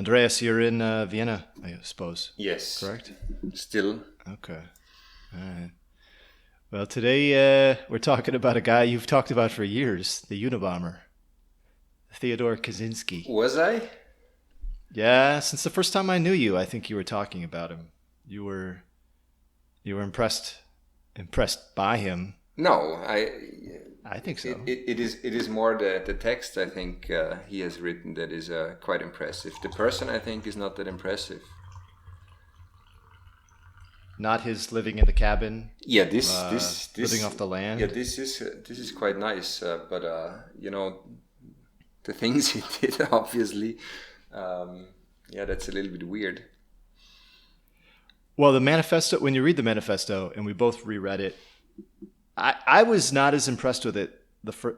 Andreas, you're in Vienna, I suppose. Yes. Correct? Still. Okay. All right. Well, today we're talking about a guy you've talked about for years, the Unabomber, Theodore Kaczynski. Was I? Yeah, since the first time I knew you, I think you were talking about him. You were impressed by him. No, I think so. It is more the text I think he has written that is quite impressive. The person I think is not that impressive. Not his living in the cabin. Yeah, this living off the land. Yeah, this is quite nice. But you know, the things he did, obviously, yeah, that's a little bit weird. Well, the manifesto. When you read the manifesto, and we both reread it, I was not as impressed with it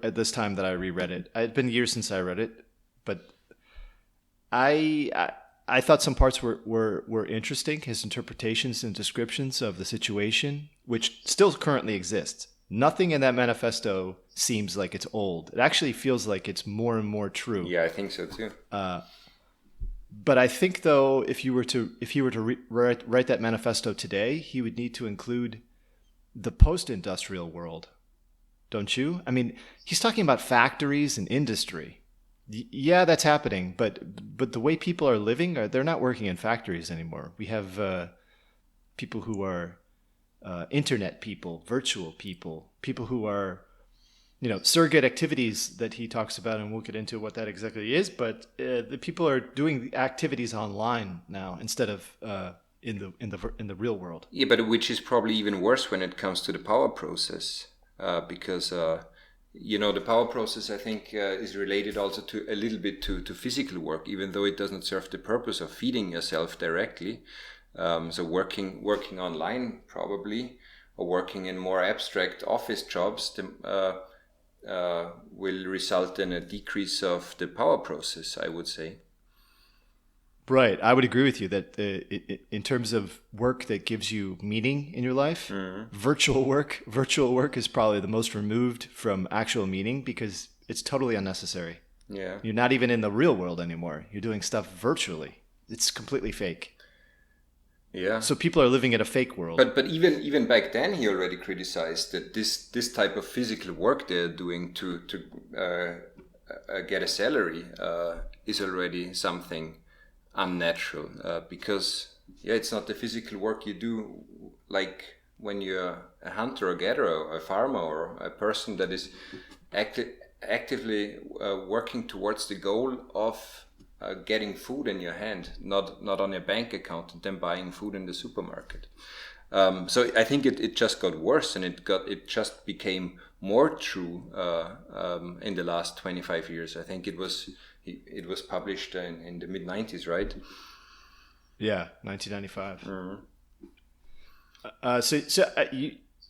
at this time that I reread it. It had been years since I read it, but I thought some parts were interesting. His interpretations and descriptions of the situation, which still currently exists. Nothing in that manifesto seems like it's old. It actually feels like it's more and more true. Yeah, I think so too. But I think, though, if he were to write that manifesto today, he would need to include the post-industrial world, don't you? I mean, he's talking about factories and industry. Yeah, that's happening, but the way people are living, they're not working in factories anymore. We have people who are internet people, virtual people, people who are, surrogate activities that he talks about, and we'll get into what that exactly is. But the people are doing the activities online now instead of in the real world. Yeah, but which is probably even worse when it comes to the power process, because. The power process, I think, is related also to a little bit to physical work, even though it doesn't serve the purpose of feeding yourself directly. So working online probably, or working in more abstract office jobs will result in a decrease of the power process, I would say. Right. I would agree with you that in terms of work that gives you meaning in your life, virtual work is probably the most removed from actual meaning because it's totally unnecessary. Yeah. You're not even in the real world anymore. You're doing stuff virtually. It's completely fake. Yeah. So people are living in a fake world. But even back then, he already criticized that this type of physical work they're doing to get a salary is already something unnatural, because it's not the physical work you do like when you're a hunter or gatherer or a farmer or a person that is actively working towards the goal of getting food in your hand, not on your bank account and then buying food in the supermarket. So I think it just got worse, and it just became more true in the last 25 years. I think it was published in the mid-90s, right? Yeah, 1995. Mm-hmm.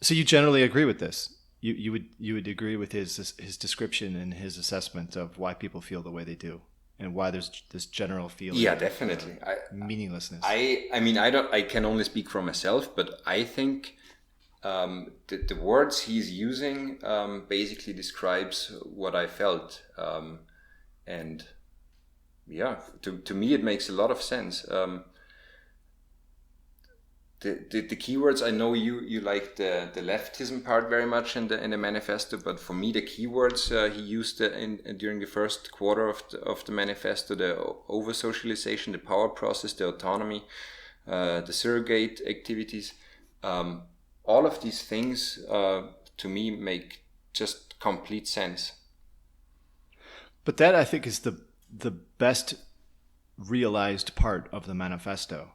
So you generally agree with this? You would agree with his description and his assessment of why people feel the way they do, and why there's this general feeling. Yeah, definitely. Meaninglessness. I can only speak for myself, but I think the words he's using basically describes what I felt. And yeah, to me it makes a lot of sense. The keywords, I know you like the leftism part very much in the manifesto, but for me the keywords he used during the first quarter of the manifesto: the over-socialization, the power process, the autonomy, the surrogate activities. All of these things to me make just complete sense. But that, I think, is the best realized part of the manifesto,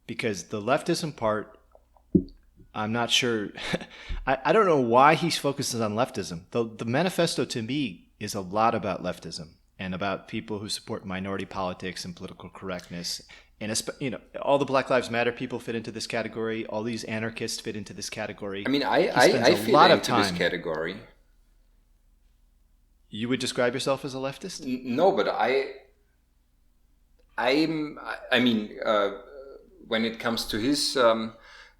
because the leftism part, I'm not sure. I don't know why he focuses on leftism. The manifesto to me is a lot about leftism and about people who support minority politics and political correctness. And all the Black Lives Matter people fit into this category. All these anarchists fit into this category. I mean, I fit into this category. You would describe yourself as a leftist? No, but when it comes to his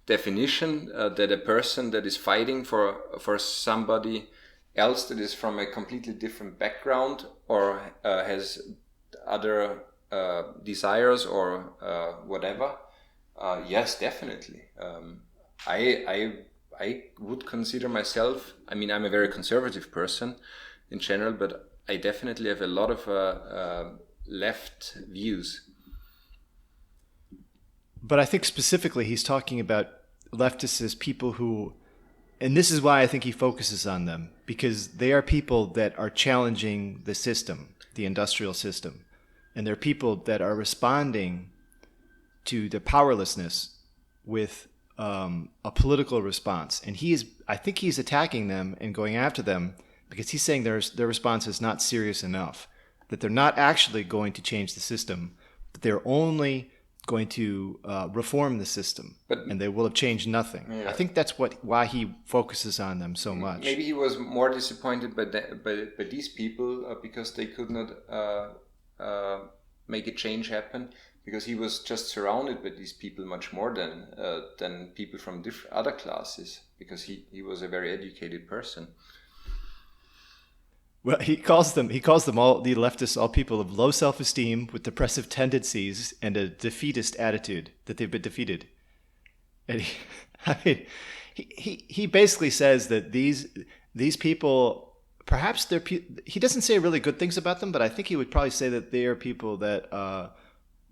definition, that a person that is fighting for somebody else that is from a completely different background or has other desires or whatever, yes, definitely. I would consider myself, I mean, I'm a very conservative person in general, but I definitely have a lot of left views. But I think specifically he's talking about leftists as people who, and this is why I think he focuses on them, because they are people that are challenging the system, the industrial system. And they're people that are responding to their powerlessness with a political response. And I think he's attacking them and going after them because he's saying their response is not serious enough, that they're not actually going to change the system, but they're only going to reform the system, and they will have changed nothing. Yeah. I think that's why he focuses on them so much. Maybe he was more disappointed by these people because they could not make a change happen, because he was just surrounded by these people much more than people from other classes, because he was a very educated person. Well, he calls them all, the leftists, all people of low self-esteem with depressive tendencies and a defeatist attitude, that they've been defeated. And he basically says that these people, perhaps he doesn't say really good things about them, but I think he would probably say that they are people that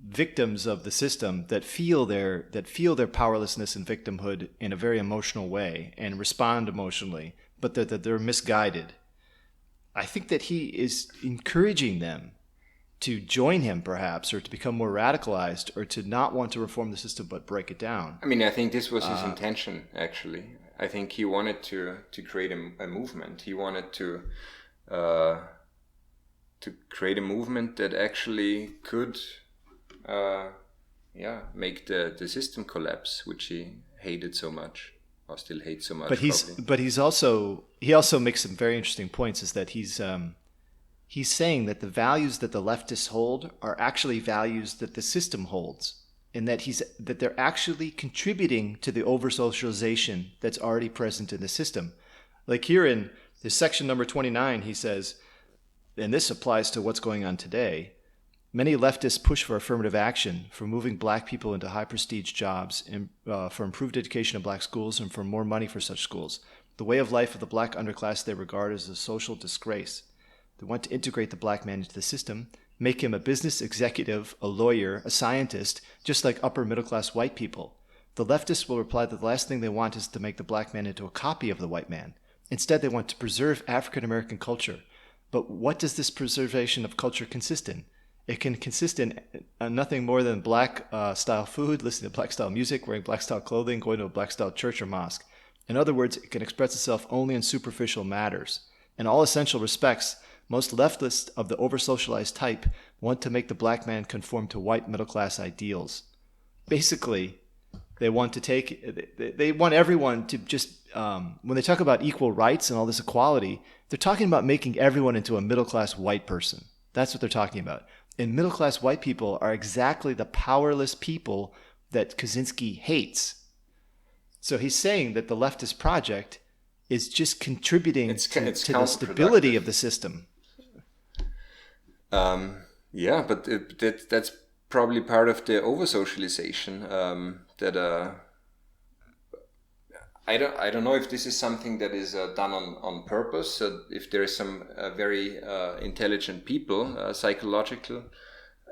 victims of the system, that feel their powerlessness and victimhood in a very emotional way and respond emotionally, but that they're misguided. I think that he is encouraging them to join him, perhaps, or to become more radicalized, or to not want to reform the system but break it down. I mean, I think this was his intention, actually. I think he wanted to create a movement. He wanted to create a movement that actually could make the system collapse, which he hated so much. Or still hate so much. But he also makes some very interesting points. Is that he's saying that the values that the leftists hold are actually values that the system holds, and that they're actually contributing to the over-socialization that's already present in the system. Like here in this section number 29, he says, and this applies to what's going on today. Many leftists push for affirmative action, for moving black people into high-prestige jobs, and for improved education in black schools, and for more money for such schools. The way of life of the black underclass they regard as a social disgrace. They want to integrate the black man into the system, make him a business executive, a lawyer, a scientist, just like upper-middle-class white people. The leftists will reply that the last thing they want is to make the black man into a copy of the white man. Instead, they want to preserve African-American culture. But what does this preservation of culture consist in? It can consist in nothing more than black-style food, listening to black-style music, wearing black-style clothing, going to a black-style church or mosque. In other words, it can express itself only in superficial matters. In all essential respects, most leftists of the over-socialized type want to make the black man conform to white middle-class ideals. Basically, they want everyone to just, when they talk about equal rights and all this equality, they're talking about making everyone into a middle-class white person. That's what they're talking about. And middle-class white people are exactly the powerless people that Kaczynski hates. So he's saying that the leftist project is just contributing to the stability of the system. But that's probably part of the over-socialization. I don't know if this is something that is done on purpose. If there is some very intelligent people, psychological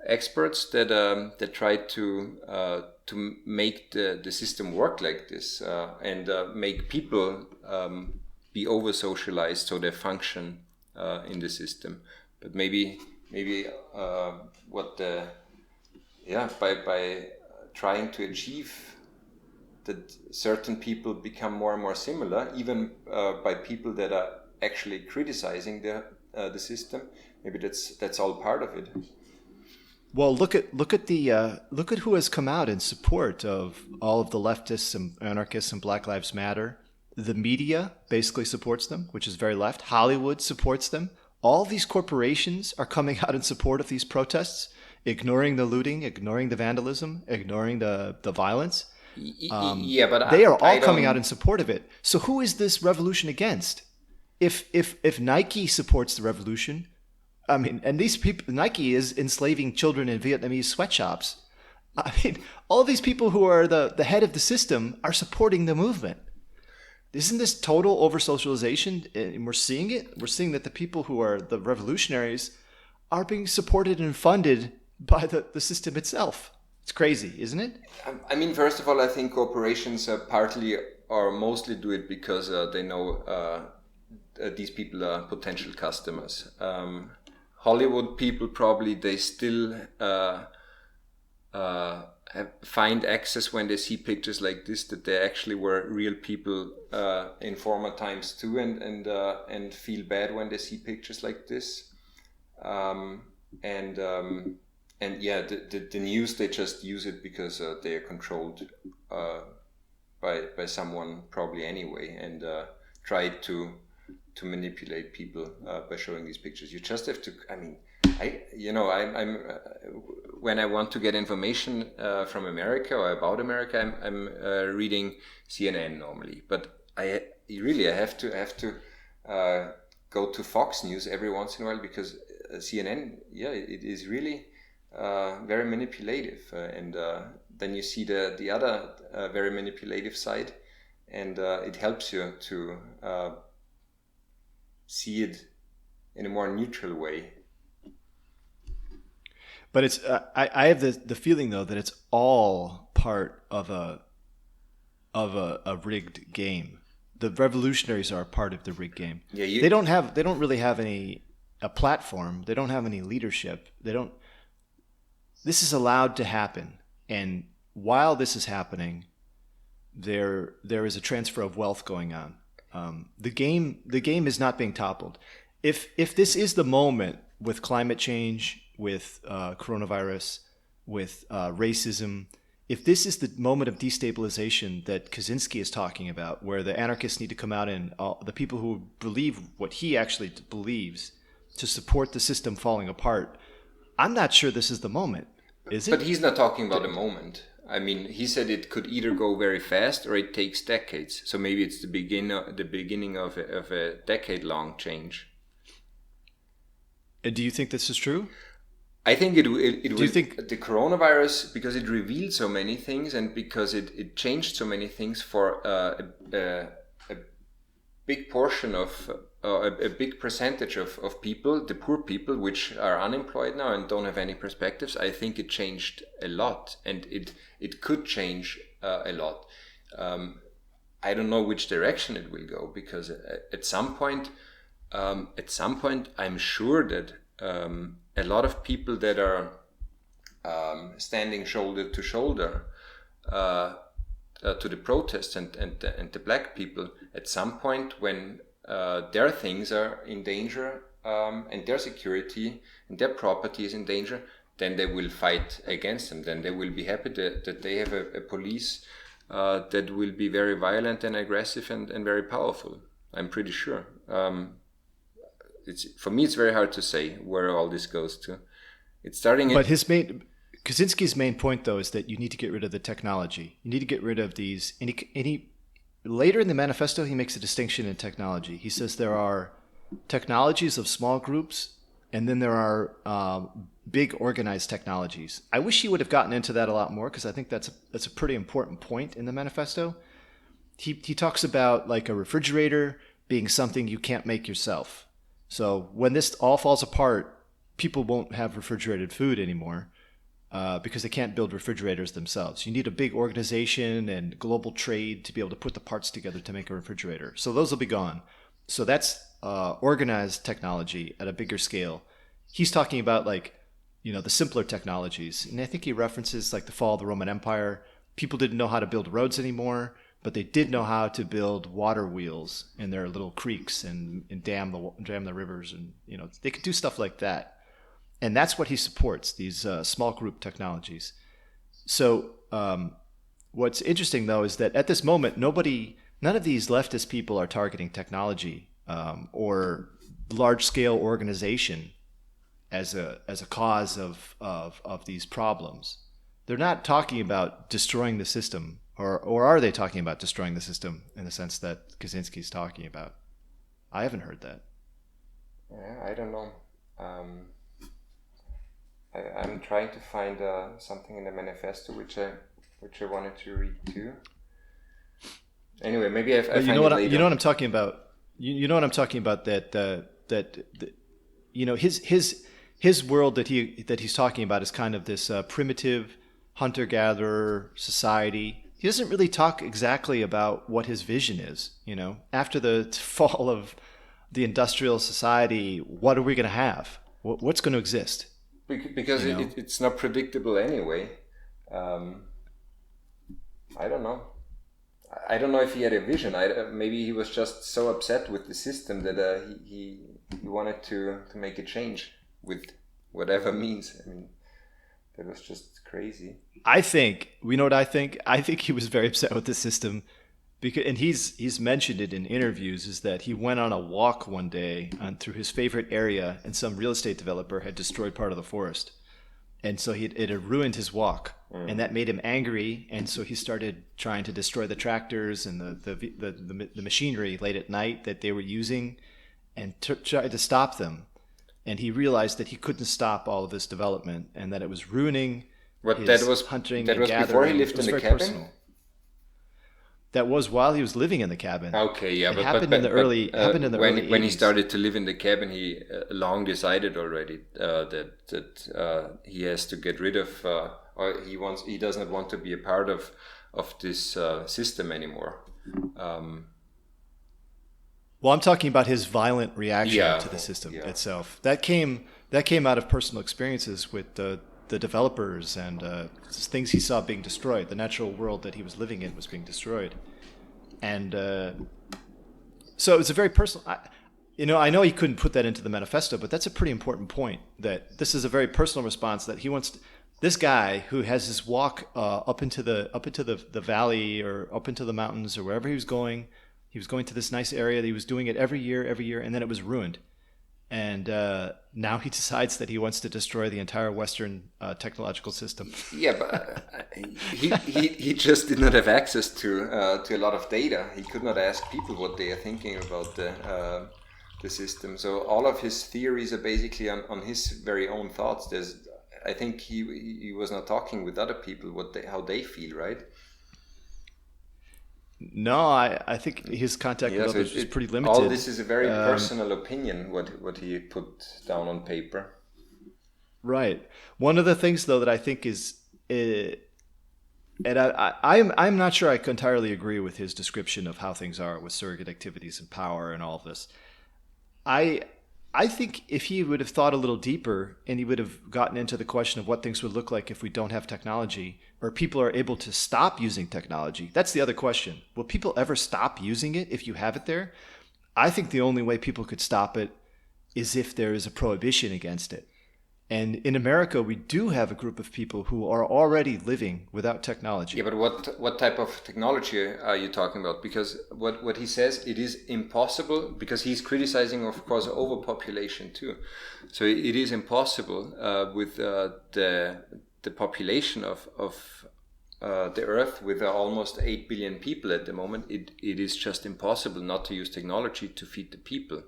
experts that try to make the system work like this and make people be over socialized so they function in the system. But maybe by trying to achieve that certain people become more and more similar, even by people that are actually criticizing the system. Maybe that's all part of it. Well, look at who has come out in support of all of the leftists and anarchists and Black Lives Matter. The media basically supports them, which is very left. Hollywood supports them. All these corporations are coming out in support of these protests, ignoring the looting, ignoring the vandalism, ignoring the violence. But they are all coming out in support of it. So who is this revolution against? If Nike supports the revolution, I mean, and these people, Nike is enslaving children in Vietnamese sweatshops. I mean, all these people who are the head of the system are supporting the movement. Isn't this total over socialization? And we're seeing it. We're seeing that the people who are the revolutionaries are being supported and funded by the system itself. It's crazy, isn't it? I mean, first of all, I think corporations partly or mostly do it because they know these people are potential customers. Hollywood people probably they still find access when they see pictures like this that they actually were real people in former times too, and feel bad when they see pictures like this. And yeah, the news, they just use it because they are controlled by someone probably anyway, and try to manipulate people by showing these pictures. You just have to. I mean, I'm when I want to get information from America or about America, I'm reading CNN normally. But I have to go to Fox News every once in a while because CNN, it is really very manipulative, and then you see the other very manipulative side, and it helps you to see it in a more neutral way. But it's I have the feeling though that it's all part of a rigged game. The revolutionaries are a part of the rigged game. Yeah, they don't really have a platform. They don't have any leadership. This is allowed to happen, and while this is happening, there is a transfer of wealth going on. The game is not being toppled. If this is the moment with climate change, with coronavirus, with racism, if this is the moment of destabilization that Kaczynski is talking about, where the anarchists need to come out and the people who believe what he actually believes to support the system falling apart, I'm not sure this is the moment. Is it? But he's not talking about a moment. I mean, he said it could either go very fast or it takes decades. So maybe it's the beginning of a decade-long change. Do you think this is true? I think it will. Do you think the coronavirus, because it revealed so many things and because it changed so many things for a big portion of a big percentage of people, the poor people, which are unemployed now and don't have any perspectives. I think it changed a lot, and it could change a lot. I don't know which direction it will go, because at some point, I'm sure that a lot of people that are standing shoulder to shoulder to the protests and the black people, at some point when their things are in danger, and their security and their property is in danger, then they will fight against them. Then they will be happy that they have a police that will be very violent and aggressive and very powerful. I'm pretty sure. For me, it's very hard to say where all this goes to. It's starting. But Kaczynski's main point, though, is that you need to get rid of the technology. You need to get rid of these. And he later in the manifesto, he makes a distinction in technology. He says there are technologies of small groups, and then there are big organized technologies. I wish he would have gotten into that a lot more, because I think that's a pretty important point in the manifesto. He talks about like a refrigerator being something you can't make yourself. So when this all falls apart, people won't have refrigerated food anymore because they can't build refrigerators themselves. You need a big organization and global trade to be able to put the parts together to make a refrigerator. So those will be gone. So that's organized technology at a bigger scale. He's talking about the simpler technologies. And I think he references like the fall of the Roman Empire. People didn't know how to build roads anymore, but they did know how to build water wheels in their little creeks and dam the rivers, and they could do stuff like that. And that's what he supports, these small group technologies. So what's interesting though is that at this moment, none of these leftist people are targeting technology or large scale organization as a cause of these problems. They're not talking about destroying the system. Or are they talking about destroying the system in the sense that Kaczynski's talking about? I haven't heard that. Yeah, I don't know. I'm trying to find something in the manifesto which I wanted to read too. Anyway, maybe I find it later. You know what I'm talking about. You know what I'm talking about. His world that he's talking about is kind of this primitive hunter-gatherer society. He doesn't really talk exactly about what his vision is. After the fall of the industrial society, what are we going to have? What's going to exist? Because it's not predictable anyway. I don't know. I don't know if he had a vision. Maybe he was just so upset with the system that he wanted to make a change with whatever means. I mean, that was just crazy. I think he was very upset with the system and he's mentioned it in interviews, is that he went on a walk one day through his favorite area, and some real estate developer had destroyed part of the forest. And so it had ruined his walk, and that made him angry. And so he started trying to destroy the tractors and the machinery late at night that they were using, and tried to stop them. And he realized that he couldn't stop all of this development, and that it was ruining his hunting and gathering. Before he lived in the cabin? Personal. That was while he was living in the cabin. Okay, yeah, it happened in the early 80s. When he started to live in the cabin, he long decided already that he has to get rid of, or he does not want to be a part of this system anymore. Well, I'm talking about his violent reaction to the system itself. That came out of personal experiences with the developers and things he saw being destroyed. The natural world that he was living in was being destroyed, and so it was a very personal. I know he couldn't put that into the manifesto, but that's a pretty important point. That this is a very personal response that he wants. This guy who has his walk up into the valley or up into the mountains or wherever he was going. He was going to this nice area. He was doing it every year, and then it was ruined. And now he decides that he wants to destroy the entire Western technological system. Yeah, but he just did not have access to a lot of data. He could not ask people what they are thinking about the system. So all of his theories are basically on his very own thoughts. I think he was not talking with other people how they feel, right? No, I think his contact with others was pretty limited. All this is a very personal opinion, what he put down on paper. Right. One of the things, though, that I think is, and I'm not sure I entirely agree with his description of how things are with surrogate activities and power and all of this. I think if he would have thought a little deeper and he would have gotten into the question of what things would look like if we don't have technology, or people are able to stop using technology. That's the other question. Will people ever stop using it if you have it there? I think the only way people could stop it is if there is a prohibition against it. And in America, we do have a group of people who are already living without technology. Yeah, but what type of technology are you talking about? Because what he says, it is impossible, because he's criticizing, of course, overpopulation too. So it is impossible with the population of the Earth, with almost 8 billion people at the moment. It is just impossible not to use technology to feed the people.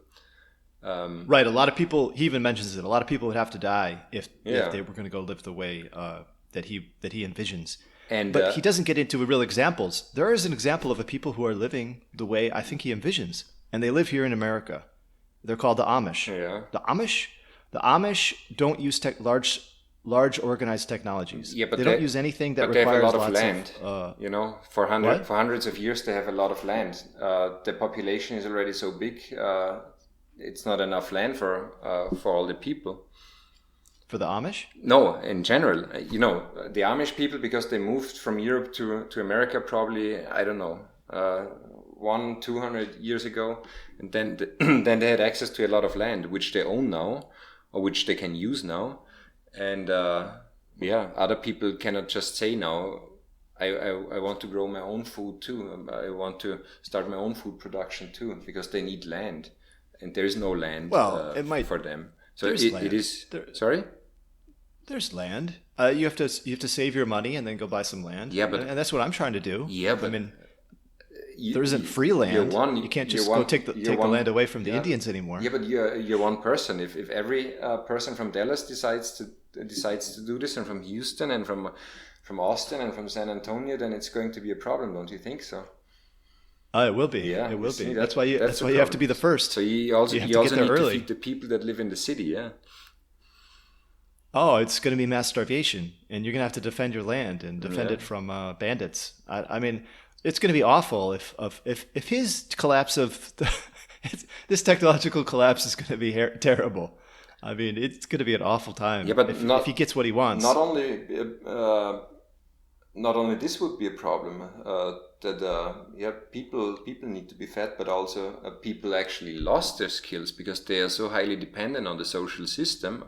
Right, a lot of people. He even mentions it. A lot of people would have to die if they were going to go live the way that he envisions. But he doesn't get into real examples. There is an example of a people who are living the way I think he envisions, and they live here in America. They're called the Amish. Yeah. The Amish don't use large organized technologies. Yeah, but they don't use anything that requires they have a lot of lots land. For hundreds of years they have a lot of land. The population is already so big. It's not enough land for all the people. For the Amish? No, in general, the Amish people, because they moved from Europe to America probably, I don't know, 200 years ago, and then then they had access to a lot of land which they own now, or which they can use now, and other people cannot just say now, I want to grow my own food too. I want to start my own food production too, because they need land. And there is no land for them. So it is. Sorry? There's land. You have to save your money and then go buy some land. Yeah, and that's what I'm trying to do. Yeah, but there isn't free land. You can't just go take the land away from the yeah, Indians anymore. Yeah, but you're one person. If every person from Dallas decides to do this, and from Houston, and from Austin, and from San Antonio, then it's going to be a problem, don't you think so? It will be. Yeah, It will be. see, That's why you have to be the first. So you also you have need to get there to early. feed the people that live in the city. Yeah. Oh, it's going to be mass starvation, and you're going to have to defend your land and defend it from bandits. I mean, it's going to be awful if his collapse of this technological collapse is going to be terrible. I mean, it's going to be an awful time. Yeah, but if he gets what he wants. Not only this would be a problem that people need to be fed, but also people actually lost their skills because they are so highly dependent on the social system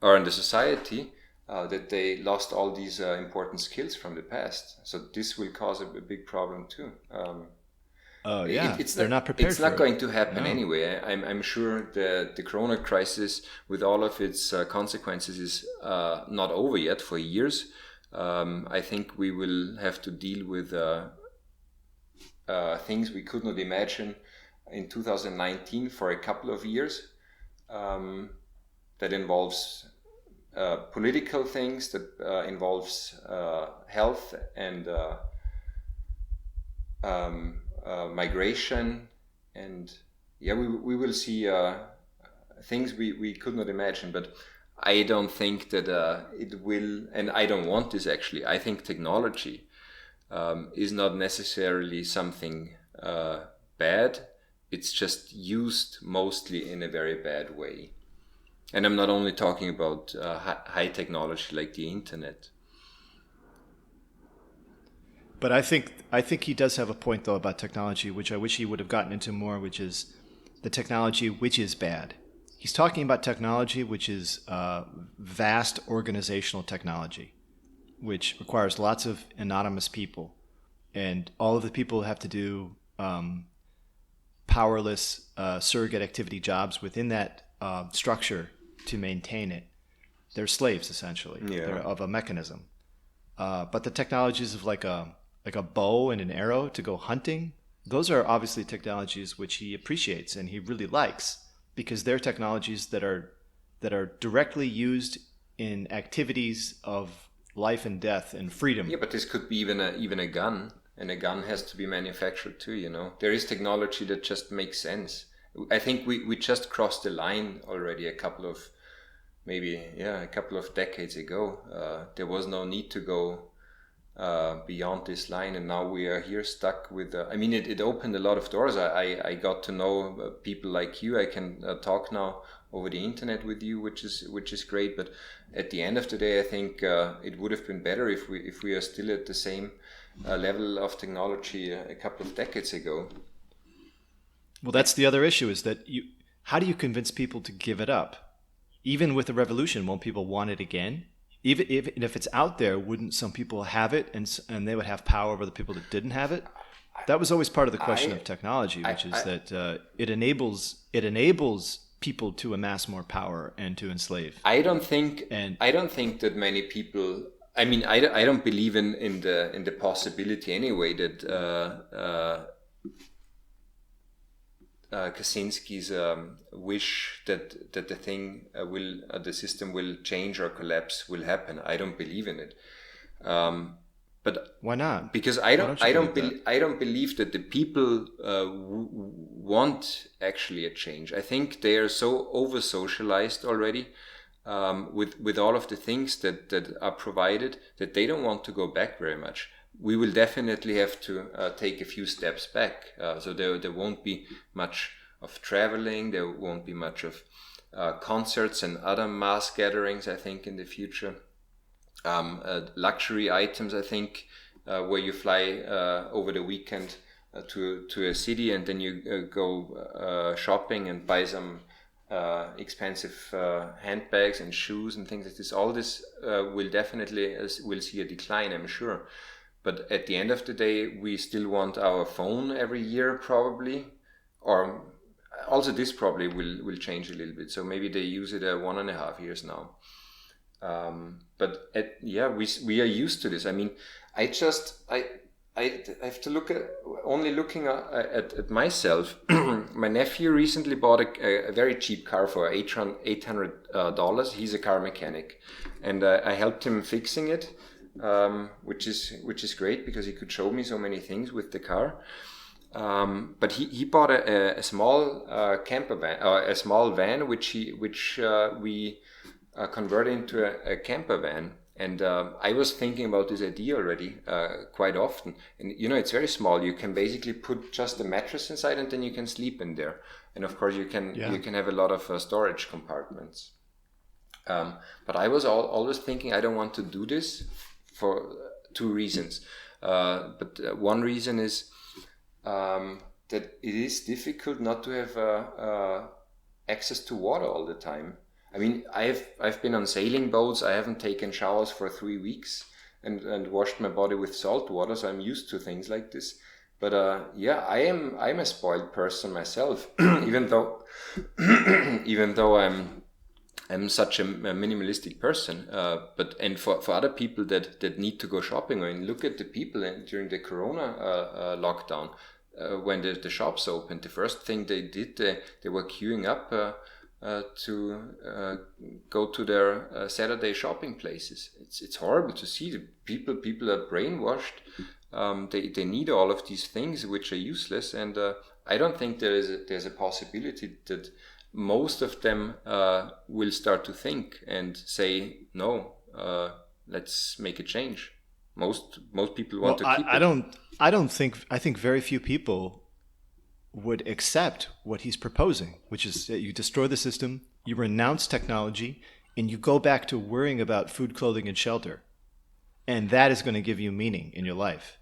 or in the society that they lost all these important skills from the past. So this will cause a big problem too. They're not prepared. It's not going to happen anyway. I'm sure the Corona crisis, with all of its consequences, is not over yet for years. I think we will have to deal with things we could not imagine in 2019 for a couple of years. That involves political things, that involves health and migration, and we will see things we could not imagine. But I don't think that it will, and I don't want this actually. I think technology is not necessarily something bad. It's just used mostly in a very bad way. And I'm not only talking about high technology like the internet. But I think he does have a point though about technology, which I wish he would have gotten into more, which is the technology which is bad. He's talking about technology which is vast organizational technology, which requires lots of anonymous people, and all of the people have to do powerless surrogate activity jobs within that structure to maintain it. They're slaves essentially. Yeah. They're of a mechanism. But the technologies of like a bow and an arrow to go hunting, those are obviously technologies which he appreciates and he really likes, because they're technologies that are directly used in activities of life and death and freedom. Yeah, but this could be even a gun, and a gun has to be manufactured too. There is technology that just makes sense. I think we just crossed the line already a couple of decades ago. There was no need to go beyond this line, and now we are here stuck with it opened a lot of doors. I got to know people like you. I can talk now over the internet with you, which is great. But at the end of the day, I think it would have been better if we are still at the same level of technology a couple of decades ago. Well, that's the other issue, is that how do you convince people to give it up? Even with the revolution, won't people want it again? Even if it's out there, wouldn't some people have it and they would have power over the people that didn't have it? That was always part of the question of technology, which is that it enables people to amass more power and to enslave. I don't think that many people. I don't believe in the possibility anyway that Kaczynski's wish that the system will change or collapse will happen. I don't believe in it. But why not? Because I don't believe that the people want actually a change. I think they are so over socialized already with all of the things that are provided that they don't want to go back very much. We will definitely have to take a few steps back. So there won't be much of traveling. There won't be much of concerts and other mass gatherings, I think, in the future. Luxury items, I think, where you fly over the weekend to a city and then you go shopping and buy some expensive handbags and shoes and things like this. All this will see a decline, I'm sure. But at the end of the day, we still want our phone every year, probably. Or also this probably will change a little bit. So maybe they use it 1.5 years now. But we are used to this. I I have to look at only looking at myself. My nephew recently bought a very cheap car for $800. He's a car mechanic, and I helped him fixing it, which is great because he could show me so many things with the car. But he bought a small camper van, a small van, which we converted into a camper van. And I was thinking about this idea already quite often. And it's very small. You can basically put just a mattress inside, and then you can sleep in there. And of course, you can have a lot of storage compartments. But I was always thinking I don't want to do this for two reasons. But one reason is that it is difficult not to have access to water all the time. I mean, I've been on sailing boats. I haven't taken showers for 3 weeks and washed my body with salt water, so I'm used to things like this. But I'm a spoiled person myself, even though I'm such a minimalistic person. But for other people that need to go shopping, I mean, look at the people during the Corona lockdown. When the shops opened, the first thing they did, they were queuing up to go to their Saturday shopping places. It's horrible to see the people are brainwashed. They need all of these things which are useless, and I don't think there's a possibility that most of them will start to think and say no. Let's make a change. Most people want to keep it. I think very few people would accept what he's proposing, which is that you destroy the system, you renounce technology, and you go back to worrying about food, clothing, and shelter. And that is going to give you meaning in your life.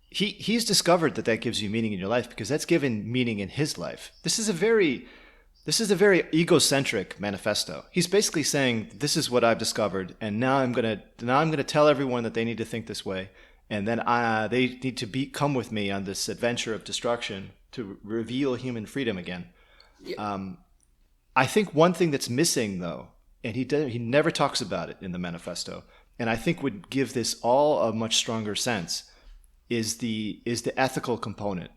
He's discovered that gives you meaning in your life because that's given meaning in his life. This is a very egocentric manifesto. He's basically saying, this is what I've discovered, and now I'm going to tell everyone that they need to think this way, and then they need to come with me on this adventure of destruction to reveal human freedom again. Yeah. I think one thing that's missing, though, and he never talks about it in the manifesto, and I think would give this all a much stronger sense, is the ethical component.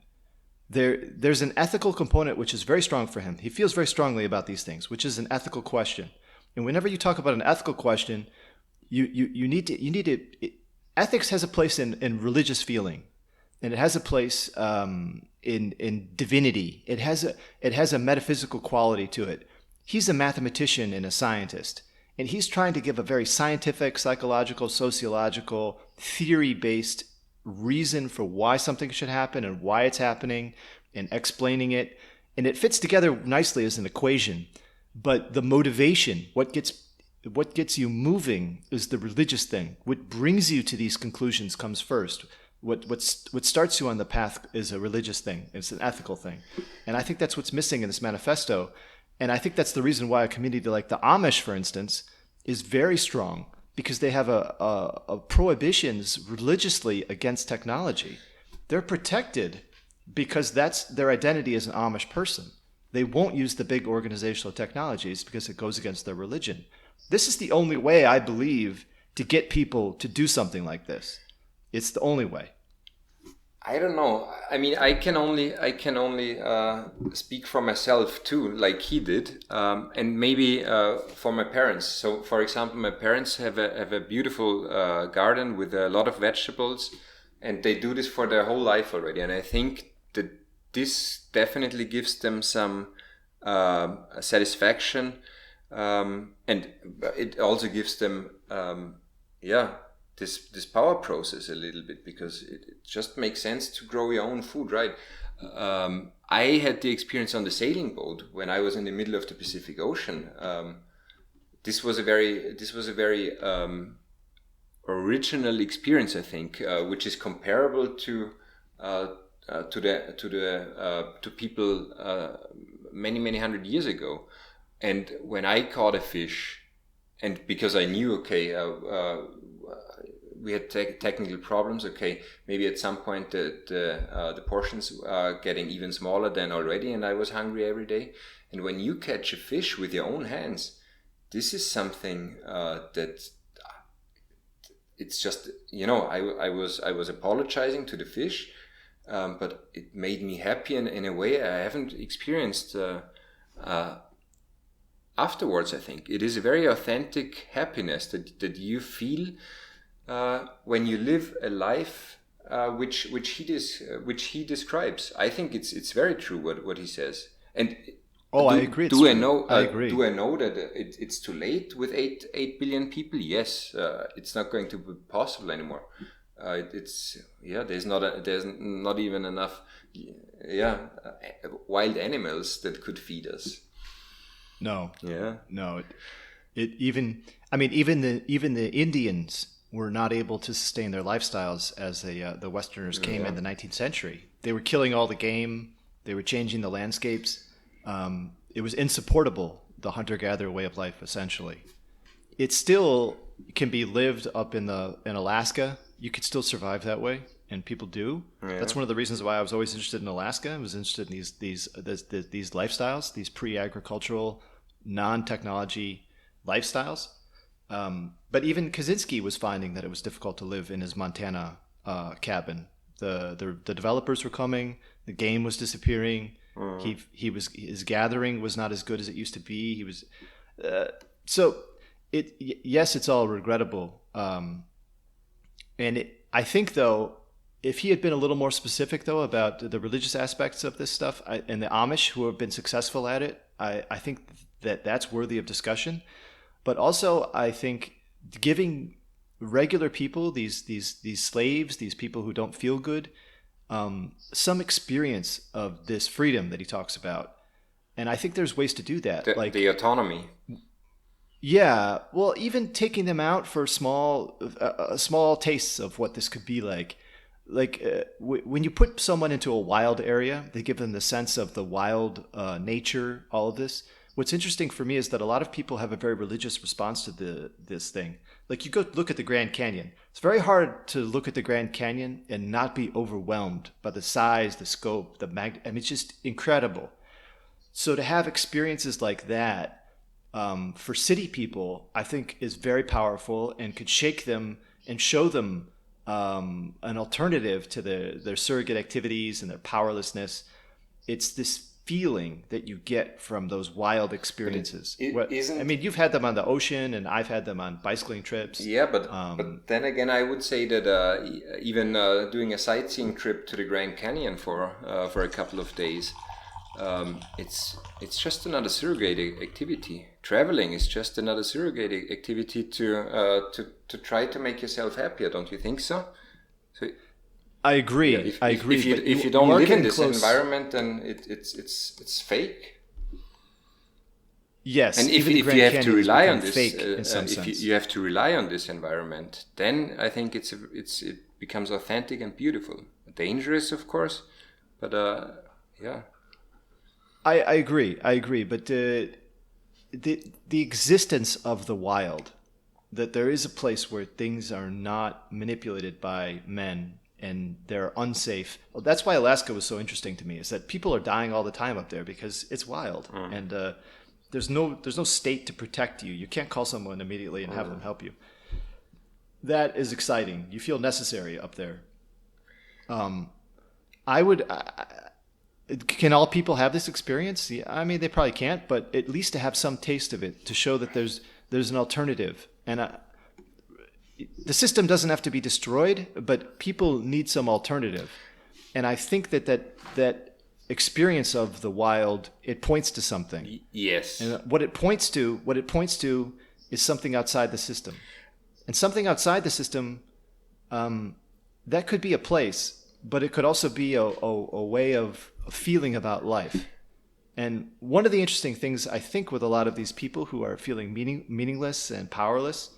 There's an ethical component which is very strong for him. He feels very strongly about these things, which is an ethical question. And whenever you talk about an ethical question, you need to. Ethics has a place in religious feeling, and it has a place in divinity. It has a metaphysical quality to it. He's a mathematician and a scientist, and he's trying to give a very scientific, psychological, sociological, theory-based reason for why something should happen and why it's happening, and explaining it. And it fits together nicely as an equation. But the motivation, what gets you moving, is the religious thing. What brings you to these conclusions comes first. What starts you on the path is a religious thing. It's an ethical thing. And I think that's what's missing in this manifesto. And I think that's the reason why a community like the Amish, for instance, is very strong, because they have a prohibitions religiously against technology. They're protected because that's their identity as an Amish person. They won't use the big organizational technologies because it goes against their religion. This is the only way, I believe, to get people to do something like this. It's the only way. I don't know. I mean, I can only speak for myself too, like he did, and maybe for my parents. So, for example, my parents have a beautiful garden with a lot of vegetables, and they do this for their whole life already. And I think that this definitely gives them some satisfaction, and it also gives them, this power process a little bit, because it just makes sense to grow your own food, right? I had the experience on the sailing boat when I was in the middle of the Pacific Ocean. This was a very original experience, I think, which is comparable to people many hundred years ago. And when I caught a fish, and because I knew, we had technical problems. Okay, maybe at some point the portions are getting even smaller than already, and I was hungry every day. And when you catch a fish with your own hands, this is something that it's just, I was apologizing to the fish, but it made me happy in a way I haven't experienced afterwards. I think it is a very authentic happiness that you feel when you live a life which he describes. I think it's very true what he says. And I agree. Do I know? I agree. Do I know that it's too late with 8 billion people? Yes, it's not going to be possible anymore. There's not even enough wild animals that could feed us. No. Yeah. No. Even the Indians were not able to sustain their lifestyles as the Westerners came in the 19th century. They were killing all the game. They were changing the landscapes. It was insupportable, the hunter-gatherer way of life, essentially. It still can be lived up in Alaska. You could still survive that way, and people do. Yeah. That's one of the reasons why I was always interested in Alaska. I was interested in these lifestyles, these pre-agricultural, non-technology lifestyles. But even Kaczynski was finding that it was difficult to live in his Montana cabin. The developers were coming. The game was disappearing. His gathering was not as good as it used to be. Yes, it's all regrettable. I think though, if he had been a little more specific though about the religious aspects of this stuff, and the Amish who have been successful at it, I think that's worthy of discussion. But also, I think giving regular people, these slaves, these people who don't feel good, some experience of this freedom that he talks about. And I think there's ways to do that. The autonomy. Yeah. Well, even taking them out for small tastes of what this could be like. When you put someone into a wild area, they give them the sense of the wild nature, all of this. What's interesting for me is that a lot of people have a very religious response to this thing. Like, you go look at the Grand Canyon. It's very hard to look at the Grand Canyon and not be overwhelmed by the size, the scope, it's just incredible. So to have experiences like that for city people, I think is very powerful and could shake them and show them an alternative to their surrogate activities and their powerlessness. It's this feeling that you get from those wild experiences. You've had them on the ocean, and I've had them on bicycling trips. Yeah, but then again, I would say that even doing a sightseeing trip to the Grand Canyon for a couple of days, it's just another surrogate activity. Traveling is just another surrogate activity to try to make yourself happier. Don't you think so? I agree. Yeah, I agree. If you don't live in this environment, then it's fake. Yes, and if you have to rely on this, you have to rely on this environment, then I think it becomes authentic and beautiful. Dangerous, of course, but yeah. I agree. But the existence of the wild, that there is a place where things are not manipulated by men and they're unsafe. Well, that's why Alaska was so interesting to me, is that people are dying all the time up there because it's wild. And there's no state to protect you. You can't call someone immediately and have them help you. That is exciting. You feel necessary up there. Can all people have this experience? Yeah, I mean, they probably can't, but at least to have some taste of it, to show that there's an alternative. And the system doesn't have to be destroyed, but people need some alternative. And I think that experience of the wild, it points to something. Yes. And what it points to is something outside the system. And something outside the system, that could be a place, but it could also be a way of feeling about life. And one of the interesting things I think with a lot of these people who are feeling meaningless and powerless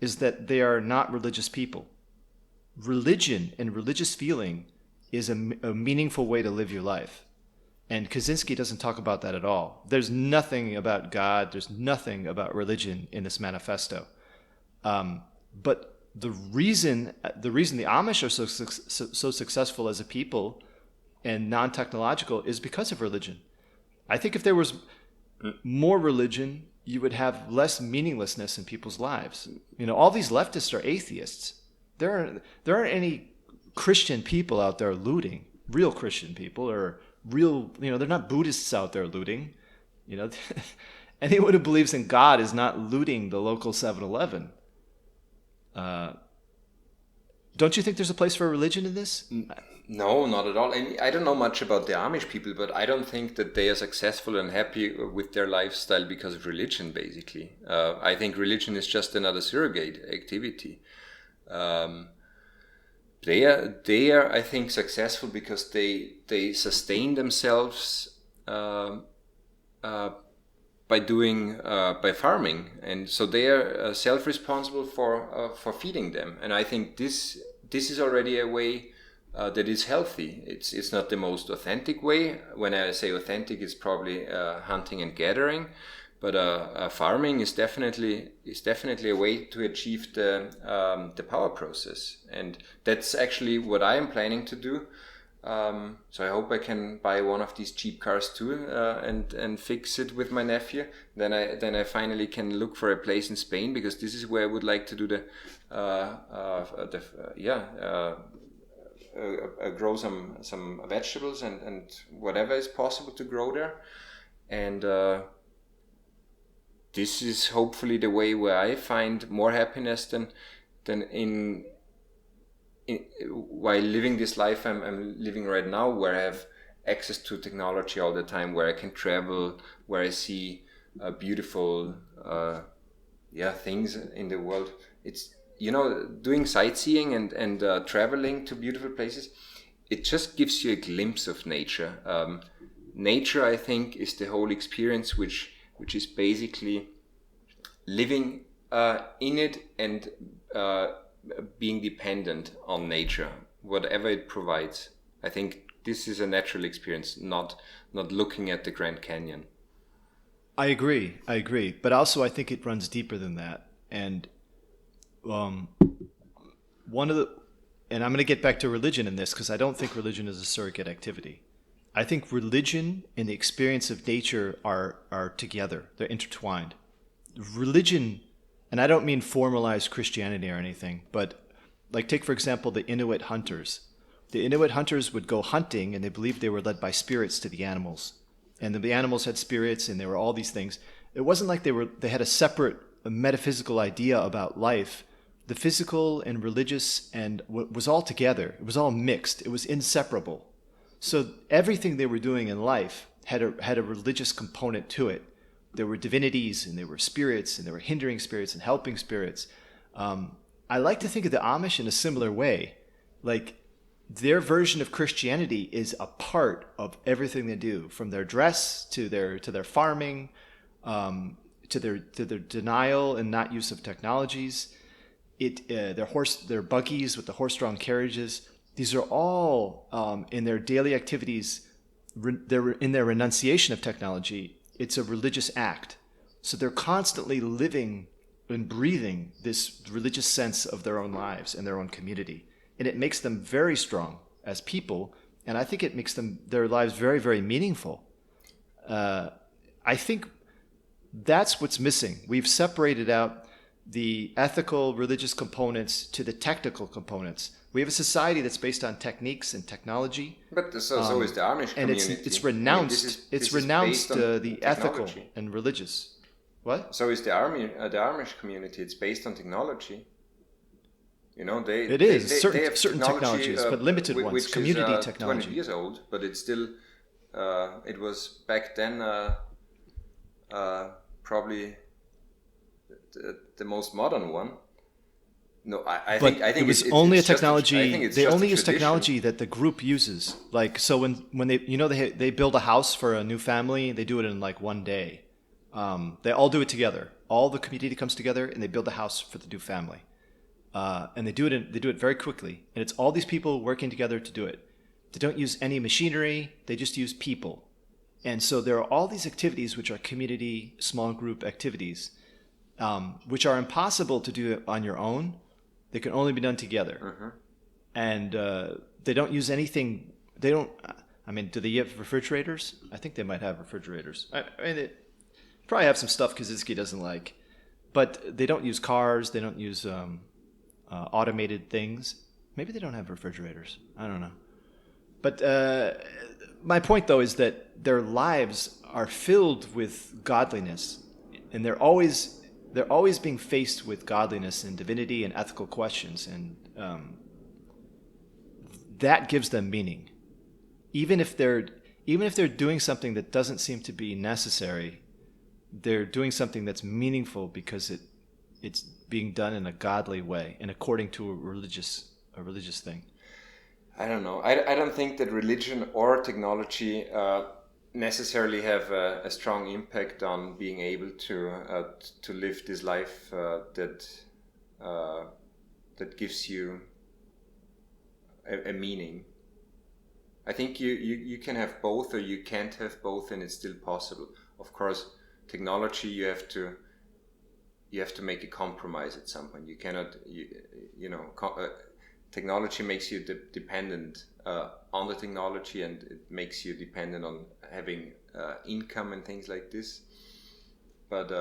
is that they are not religious people. Religion and religious feeling is a meaningful way to live your life. And Kaczynski doesn't talk about that at all. There's nothing about God, there's nothing about religion in this manifesto. But the reason the Amish are so successful as a people and non-technological is because of religion. I think if there was more religion, you would have less meaninglessness in people's lives. All these leftists are atheists. There aren't any Christian people out there looting. Real Christian people, or real, they're not Buddhists out there looting. You know, anyone who believes in God is not looting the local 7-Eleven. Don't you think there's a place for religion in this? No, not at all. And I don't know much about the Amish people, but I don't think that they are successful and happy with their lifestyle because of religion, basically. I think religion is just another surrogate activity. They are, I think, successful because they sustain themselves by farming, and so they are self-responsible for feeding them. And I think this is already a way that is healthy. It's not the most authentic way. When I say authentic, it's probably hunting and gathering, but farming is definitely a way to achieve the power process, and that's actually what I am planning to do. So I hope I can buy one of these cheap cars too, and fix it with my nephew. Then I finally can look for a place in Spain, because this is where I would like to do grow some vegetables and whatever is possible to grow there. And this is hopefully the way where I find more happiness than in while living this life I'm living right now, where I have access to technology all the time, where I can travel, where I see beautiful things in the world. It's, doing sightseeing and traveling to beautiful places, it just gives you a glimpse of nature. Nature, I think, is the whole experience, which is basically living in it and being dependent on nature, whatever it provides. I think this is a natural experience, not looking at the Grand Canyon. I agree, but also I think it runs deeper than that. And and I'm going to get back to religion in this, because I don't think religion is a surrogate activity. I think religion and the experience of nature are together. They're intertwined. Religion, and I don't mean formalized Christianity or anything, but like, take for example the Inuit hunters. The Inuit hunters would go hunting, and they believed they were led by spirits to the animals. And the animals had spirits, and they were all these things. It wasn't like they had a separate metaphysical idea about life. The physical and religious and was all together. It was all mixed. It was inseparable. So everything they were doing in life had a religious component to it. There were divinities, and there were spirits, and there were hindering spirits and helping spirits. I like to think of the Amish in a similar way. Like, their version of Christianity is a part of everything they do, from their dress to their farming, to their denial and not use of technologies. Their buggies with the horse-drawn carriages. These are all in their daily activities. They're in their renunciation of technology. It's a religious act. So they're constantly living and breathing this religious sense of their own lives and their own community. And it makes them very strong as people. And I think it makes their lives very, very meaningful. I think that's what's missing. We've separated out the ethical, religious components to the technical components. We have a society that's based on techniques and technology. But so is the Amish community. And it's renounced. I mean, the ethical and religious. What? So is the Amish community. It's based on technology. They have certain technology, technologies, but limited ones. Which community is, technology. 20 years old, but it's still. It was back then probably the most modern one. No, I think it was only a technology. They only use technology that the group uses. Like, so when they build a house for a new family, they do it in like one day. They all do it together. All the community comes together and they build a house for the new family. And they do it very quickly. And it's all these people working together to do it. They don't use any machinery. They just use people. And so there are all these activities which are community, small group activities, which are impossible to do on your own. They can only be done together. Mm-hmm. And they don't use anything. They don't. I mean, do they have refrigerators? I think they might have refrigerators. I mean, they probably have some stuff Kaczynski doesn't like. But they don't use cars. They don't use automated things. Maybe they don't have refrigerators. I don't know. But my point, though, is that their lives are filled with godliness, and they're always being faced with godliness and divinity and ethical questions, and that gives them meaning. Even if they're doing something that doesn't seem to be necessary, they're doing something that's meaningful because it's being done in a godly way and according to a religious thing. I don't know. I don't think that religion or technology necessarily have a strong impact on being able to live this life that gives you a meaning. I think you can have both, or you can't have both, and it's still possible. Of course, technology, you have to make a compromise at some point. You cannot, technology makes you dependent on the technology, and it makes you dependent on having income and things like this. But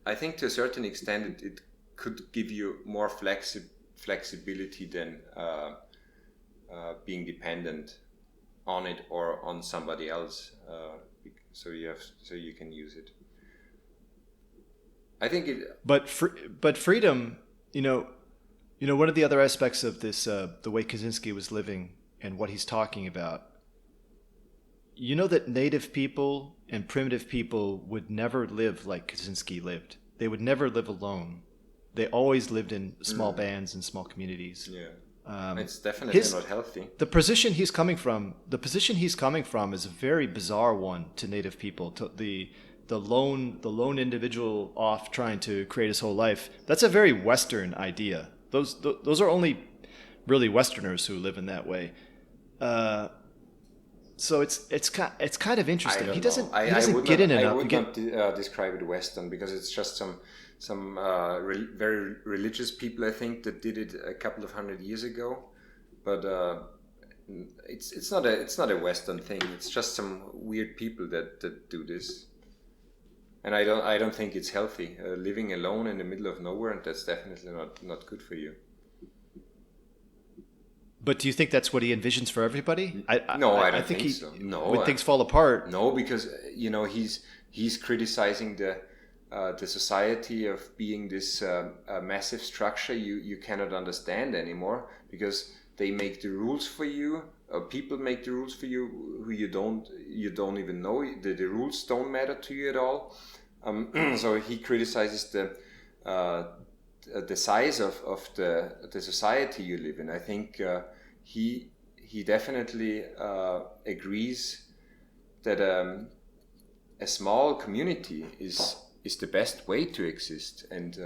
I think to a certain extent it could give you more flexibility than being dependent on it or on somebody else. So you can use it. I think it. But freedom, one of the other aspects of this, the way Kaczynski was living and what he's talking about, that native people and primitive people would never live like Kaczynski lived. They would never live alone. They always lived in small bands and small communities. Yeah. It's definitely not healthy. The position he's coming from is a very bizarre one to native people. To the lone individual off trying to create his whole life. That's a very Western idea. Those are only really Westerners who live in that way. So it's kind of interesting. He doesn't get in enough. I would not describe it Western, because it's just some very religious people, I think, that did it a couple of 100 years ago. But it's not a Western thing. It's just some weird people that do this. And I don't think it's healthy. Living alone in the middle of nowhere, and that's definitely not good for you. But do you think that's what he envisions for everybody? I don't think so. No, when things fall apart. No, because he's criticizing the society of being this massive structure you cannot understand anymore, because they make the rules for you. People make the rules for you who you don't even know. The rules don't matter to you at all. So he criticizes the size of the society you live in. I think he definitely agrees that a small community is the best way to exist, and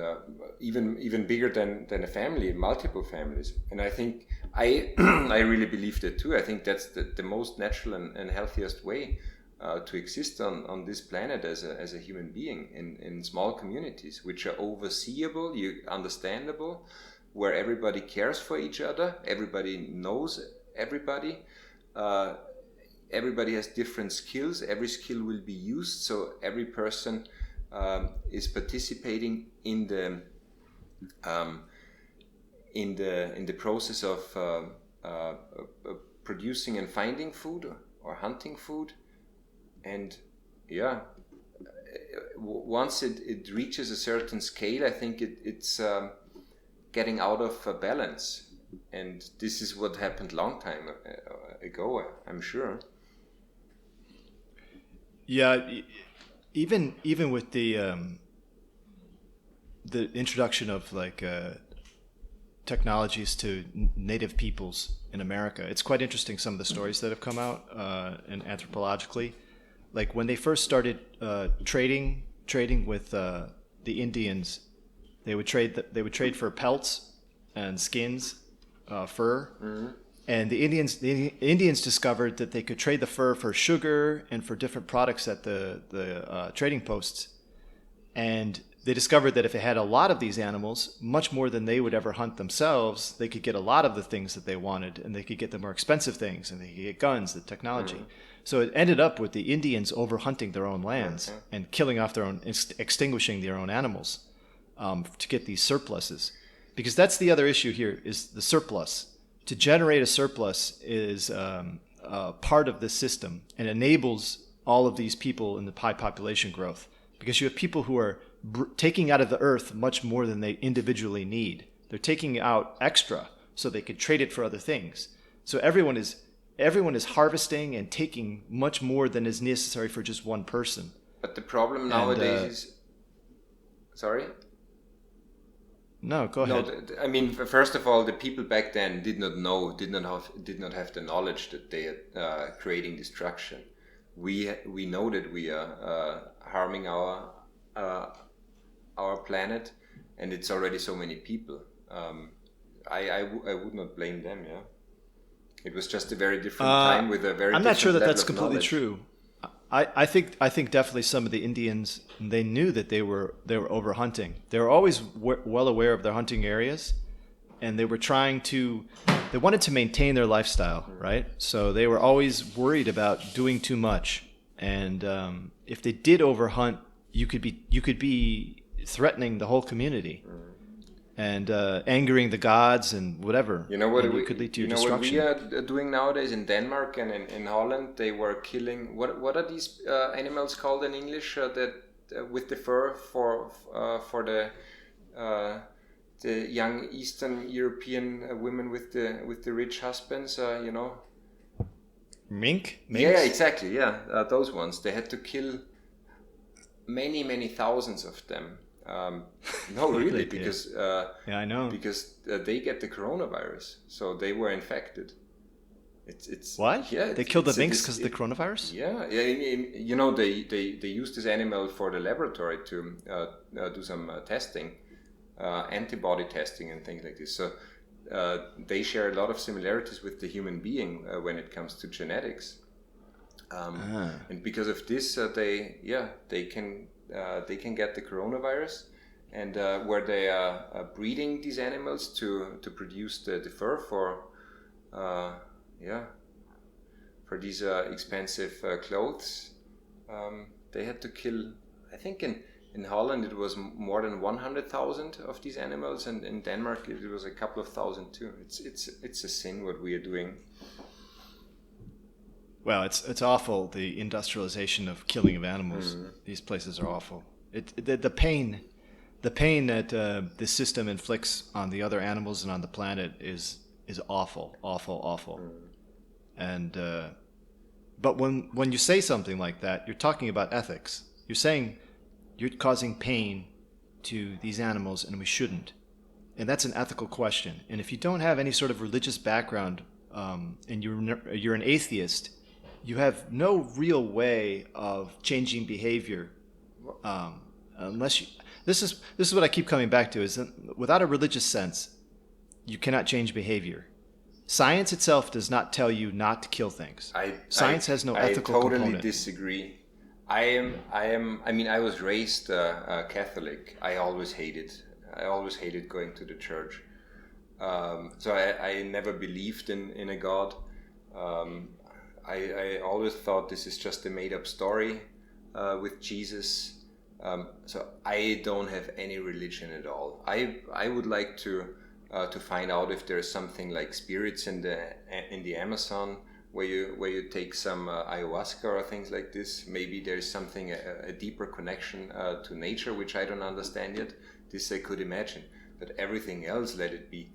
even bigger than a family, multiple families. And I think I really believe that too. I think that's the most natural and healthiest way to exist on this planet as a human being, in small communities which are overseeable, understandable, where everybody cares for each other, everybody knows everybody, everybody has different skills, every skill will be used, so every person is participating in the process of producing and finding food or hunting food. And once it reaches a certain scale, I think it's getting out of balance, and this is what happened long time ago, I'm sure. Yeah, even with the introduction of technologies to native peoples in America, it's quite interesting, some of the stories that have come out and anthropologically. Like when they first started trading with the Indians, they would trade for pelts and skins, fur. Mm-hmm. And the Indians discovered that they could trade the fur for sugar and for different products at the trading posts. And they discovered that if they had a lot of these animals, much more than they would ever hunt themselves, they could get a lot of the things that they wanted, and they could get the more expensive things, and they could get guns, the technology. Mm-hmm. So it ended up with the Indians over-hunting their own lands and killing off their own, extinguishing their own animals. to get these surpluses, because that's the other issue here is the surplus. To generate a surplus is part of this system and enables all of these people in the high population growth, because you have people who are taking out of the earth much more than they individually need. They're taking out extra so they could trade it for other things. So everyone is harvesting and taking much more than is necessary for just one person. But the problem nowadays is... Sorry? No, go ahead. I mean, first of all, the people back then did not have the knowledge that they are creating destruction. We know that we are harming our planet, and it's already so many people. I would not blame them. Yeah, it was just a very different time with a very. I'm not sure that that's completely knowledge. True. I think definitely some of the Indians, they knew that they were over hunting. They were always well aware of their hunting areas, and they wanted to maintain their lifestyle, right? So they were always worried about doing too much, and if they did overhunt, you could be threatening the whole community. And angering the gods and whatever. You know what? It could lead to your destruction. You know what we are doing nowadays in Denmark and in Holland? They were killing. What are these animals called in English? That with the fur for the young Eastern European women with the rich husbands. You know. Mink. Minks? Yeah, exactly. Yeah, those ones. They had to kill many thousands of them. No, really, because I know, because they get the coronavirus, so they were infected. It's what? Yeah, they killed the minks because of the coronavirus. Yeah. You know, they use this animal for the laboratory to do some testing, antibody testing and things like this. So they share a lot of similarities with the human being when it comes to genetics, and because of this, they can get the coronavirus, and where they are breeding these animals to produce the fur for these expensive clothes. They had to kill, I think in Holland it was more than 100,000 of these animals, and in Denmark it was a couple of thousand too. It's a sin what we are doing. Well, it's awful, the industrialization of killing of animals. Mm-hmm. These places are awful. The pain that this system inflicts on the other animals and on the planet is awful. Mm-hmm. And but when you say something like that, you're talking about ethics. You're saying you're causing pain to these animals, and we shouldn't. And that's an ethical question. And if you don't have any sort of religious background, and you're an atheist, you have no real way of changing behavior, unless you. This is what I keep coming back to: is that without a religious sense, you cannot change behavior. Science itself does not tell you not to kill things. Science has no ethical component. I totally disagree. I mean, I was raised Catholic. I always hated going to the church. So I never believed in a God. I always thought this is just a made-up story with Jesus. So I don't have any religion at all. I would like to find out if there is something like spirits in the Amazon where you take some ayahuasca or things like this. Maybe there is something a deeper connection to nature which I don't understand yet. This I could imagine, but everything else, let it be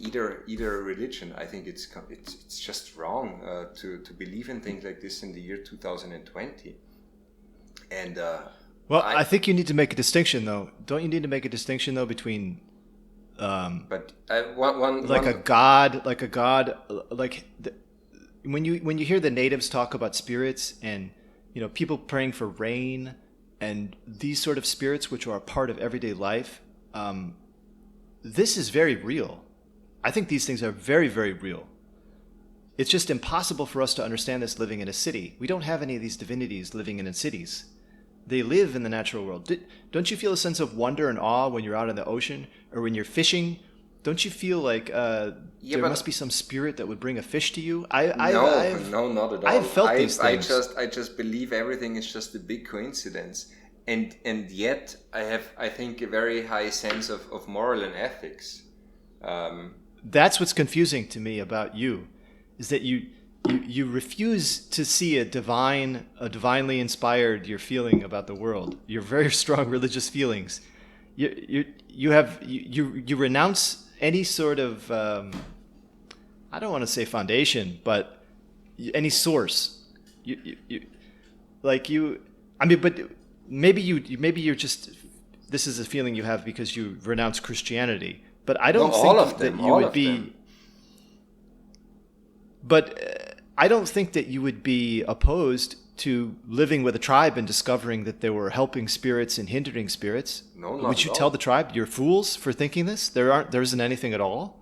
either religion. I think it's just wrong to believe in things like this in the year 2020. And well, I think you need to make a distinction, though. Don't you need to make a distinction, though, between when you hear the natives talk about spirits and people praying for rain and these sort of spirits which are a part of everyday life, this is very real. I think these things are very, very real. It's just impossible for us to understand this living in a city. We don't have any of these divinities living in cities. They live in the natural world. Don't you feel a sense of wonder and awe when you're out in the ocean or when you're fishing? Don't you feel like there must be some spirit that would bring a fish to you? No, not at all. I've felt these things. I just believe everything is just a big coincidence. and yet I think a very high sense of moral and ethics. That's what's confusing to me about you, is that you refuse to see a divinely inspired your feeling about the world, your very strong religious feelings. You renounce any sort of I don't want to say foundation, but any source. Like you. I mean, but maybe you're just, this is a feeling you have because you renounce Christianity. But I don't think that you would be. But I don't think that you would be opposed to living with a tribe and discovering that there were helping spirits and hindering spirits. No, not would you at tell all. the tribe you're fools for thinking this? There isn't anything at all.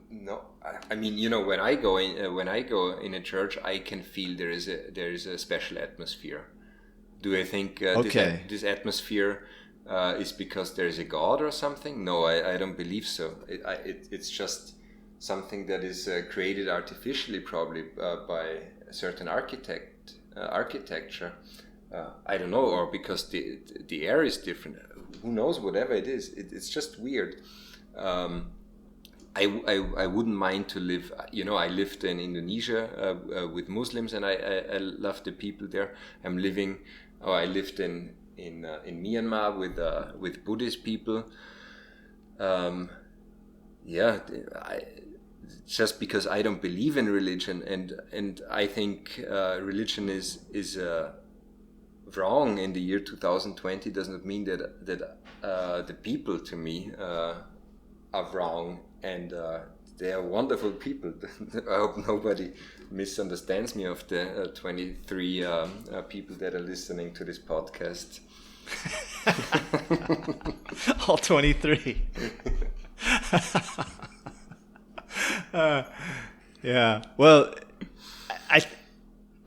No, I mean, you know, when I go in a church, I can feel there is a special atmosphere. Do I think this atmosphere is because there is a God or something? No, I don't believe so. It's just something that is created artificially, probably by a certain architecture. I don't know, or because the air is different. Who knows? Whatever it is, it's just weird. I wouldn't mind to live. You know, I lived in Indonesia with Muslims, and I love the people there. I lived in Myanmar with Buddhist people. Just because I don't believe in religion, and I think religion is wrong in the year 2020 does not mean that the people to me are wrong, and they are wonderful people. I hope nobody misunderstands me of the 23 people that are listening to this podcast. All 23. Yeah. Well,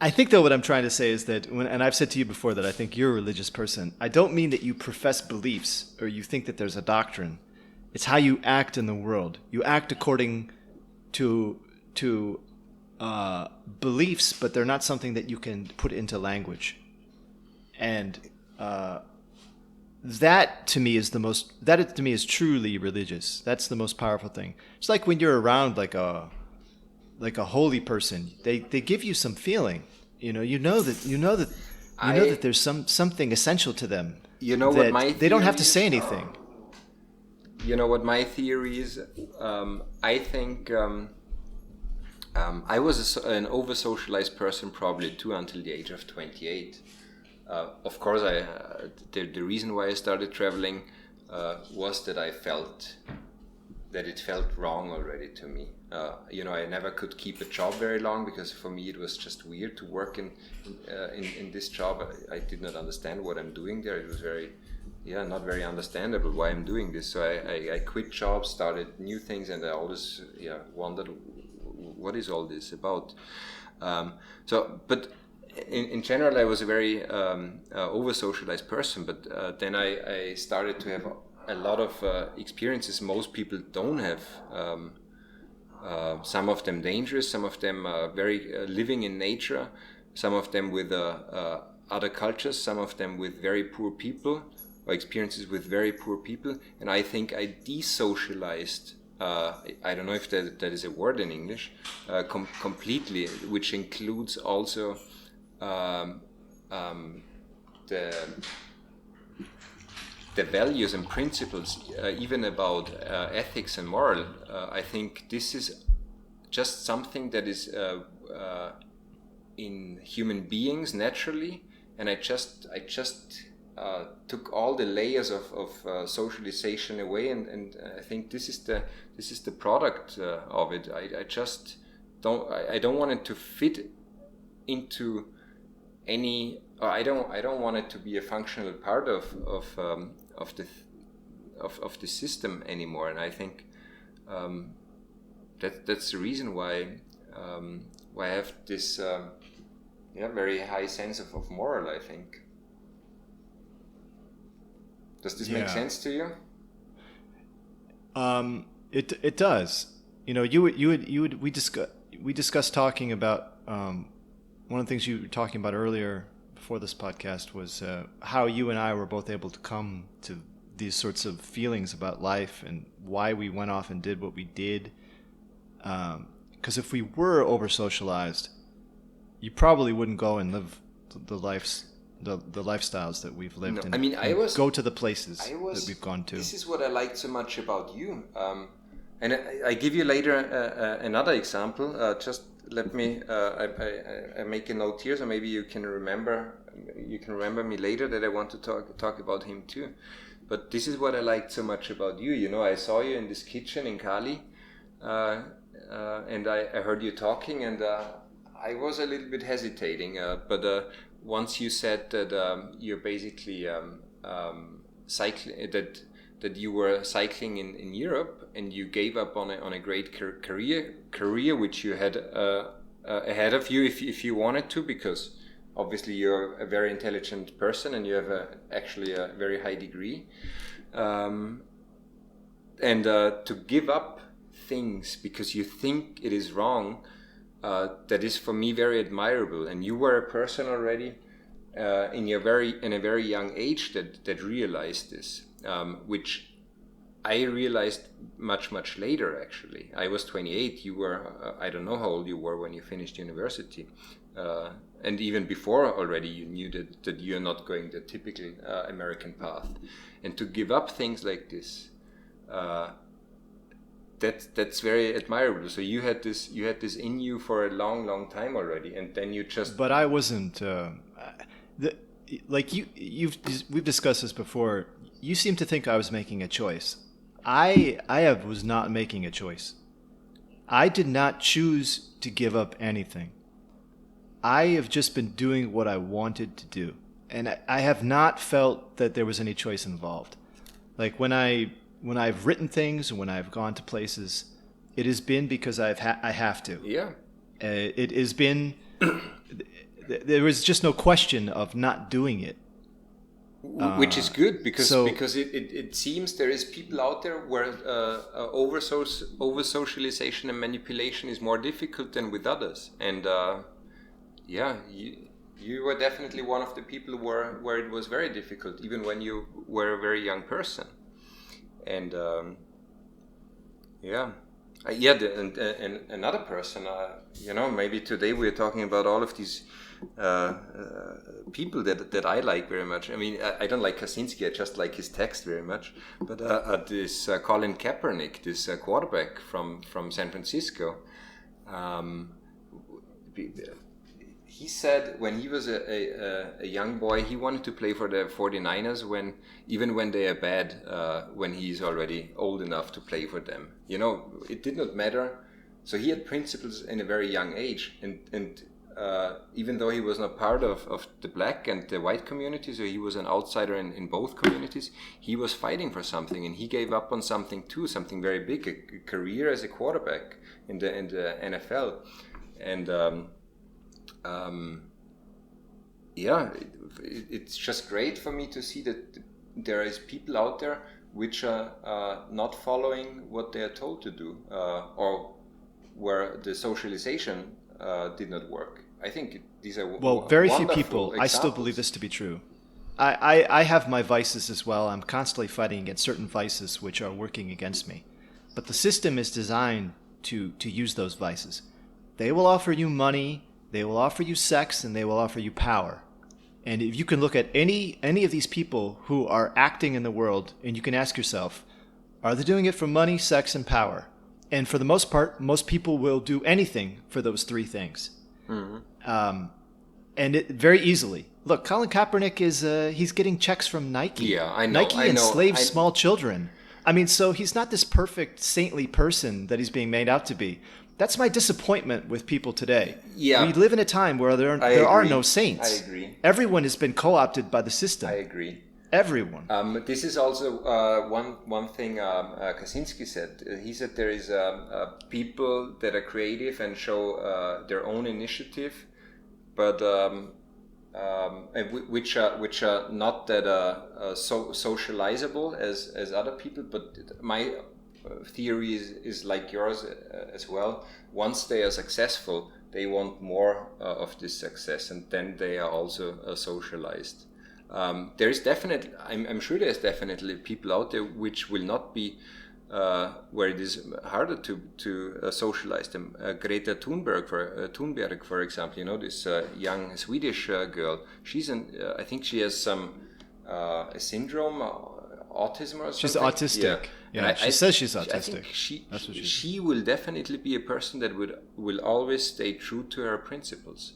I think though what I'm trying to say is that and I've said to you before that I think you're a religious person. I don't mean that you profess beliefs or you think that there's a doctrine. It's how you act in the world. You act according to beliefs, but they're not something that you can put into language. And that to me is truly religious. That's the most powerful thing. It's like when you're around like a holy person, they give you some feeling. You know that there's something essential to them. You know that what my they don't have to theory say is? anything. You know what my theory is? I think I was an over-socialized person probably too until the age of 28. Of course, the reason why I started traveling was that I felt that it felt wrong already to me. I never could keep a job very long because for me it was just weird to work in this job. I did not understand what I'm doing there. It was not very understandable why I'm doing this. So I quit jobs, started new things, and I always wondered what is all this about. But in general, I was a very over-socialized person. But then I started to have a lot of experiences most people don't have. Some of them dangerous, some of them very living in nature, some of them with other cultures, some of them with very poor people, or experiences with very poor people. And I think I desocialized, I don't know if that is a word in English, completely, which includes also the values and principles, even about ethics and moral. I think this is just something that is in human beings naturally, and I just took all the layers of socialization away, and I think this is the product of it. I just don't want it to fit into any. I don't want it to be a functional part of the system anymore, and I think that's the reason why I have this very high sense of moral. I think. Does this make sense to you? It does. We discussed talking about one of the things you were talking about earlier before this podcast was how you and I were both able to come to these sorts of feelings about life and why we went off and did what we did. Because if we were over socialized, you probably wouldn't go and live the lifestyles that we've lived. No, and, I mean, and go to the places that we've gone to. This is what I liked so much about you. And I give you later another example. Just let me. I make a note here, so maybe you can remember. You can remember me later that I want to talk about him too. But this is what I liked so much about you. You know, I saw you in this kitchen in Cali, and I heard you talking, and I was a little bit hesitating. But once you said that you're basically cycling, that you were cycling in Europe, and you gave up on a great career which you had ahead of you if you wanted to, because obviously you're a very intelligent person and you have actually a very high degree, and to give up things because you think it is wrong, that is for me very admirable. And you were a person already in a very young age that realized this, which I realized much later. Actually, I was 28. You were I don't know how old you were when you finished university, and even before already you knew that you're not going the typical American path, and to give up things like this. That's very admirable. So you had this in you for a long time already, and then you just. But I wasn't. We've discussed this before. You seem to think I was making a choice. I was not making a choice. I did not choose to give up anything. I have just been doing what I wanted to do, and I have not felt that there was any choice involved. Like when I've written things and when I've gone to places, it has been because I have to. Yeah. It has been. There was just no question of not doing it. Which is good because it seems there is people out there where over socialization and manipulation is more difficult than with others, and you were definitely one of the people where it was very difficult, even when you were a very young person, and and another person, maybe today we're talking about all of these people that I like very much. I mean, I don't like Kaczynski, I just like his text very much. But this Colin Kaepernick, this quarterback from San Francisco, he said when he was a young boy, he wanted to play for the 49ers even when they are bad, when he's already old enough to play for them. You know, it did not matter. So he had principles in a very young age, and even though he was not part of the black and the white community, so he was an outsider in both communities, he was fighting for something, and he gave up on something too, something very big, a career as a quarterback in the NFL. And it's just great for me to see that there is people out there which are not following what they are told to do, or where the socialization did not work. I think these are very few people. Examples. I still believe this to be true. I have my vices as well. I'm constantly fighting against certain vices which are working against me. But the system is designed to use those vices. They will offer you money, they will offer you sex, and they will offer you power. And if you can look at any of these people who are acting in the world, and you can ask yourself, are they doing it for money, sex, and power? And for the most part, most people will do anything for those three things. Mm-hmm. And it very easily. Look, Colin Kaepernick he's getting checks from Nike. Yeah, I know. Nike enslaves small children. I mean, so he's not this perfect saintly person that he's being made out to be. That's my disappointment with people today. Yeah. We live in a time where there are no saints. I agree. Everyone has been co-opted by the system. I agree. Everyone. This is also one thing Kaczynski said. He said there is people that are creative and show their own initiative, but which are not that socializable as other people. But my theory is like yours as well. Once they are successful, they want more of this success, and then they are also socialized. There is definitely, I'm sure there's definitely people out there which will not be, where it is harder to socialize them. Greta Thunberg, for example, this young Swedish girl. I think she has some a syndrome, autism or something. She's autistic. Yeah, she says she's autistic. I think she will definitely be a person that will always stay true to her principles,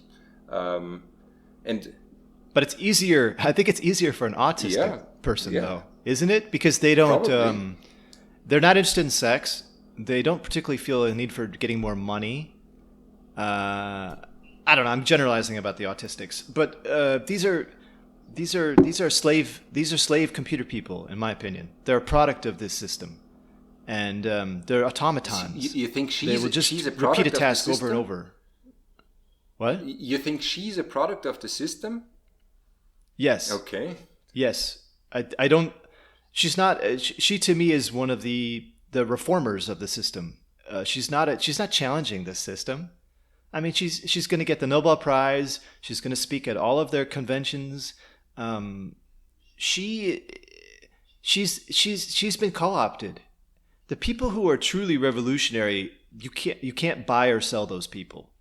and. But it's easier. I think it's easier for an autistic person, though, isn't it? Because they don't. They're not interested in sex. They don't particularly feel a need for getting more money. I don't know. I'm generalizing about the autistics, but these are slave computer people, in my opinion. They're a product of this system, and they're automatons. You think they will just repeat a task over and over? What? You think she's a product of the system? Yes. Okay. Yes. I don't. She's not. She to me is one of the reformers of the system. She's not challenging the system. I mean, she's going to get the Nobel Prize. She's going to speak at all of their conventions. She's been co-opted. The people who are truly revolutionary, you can't buy or sell those people.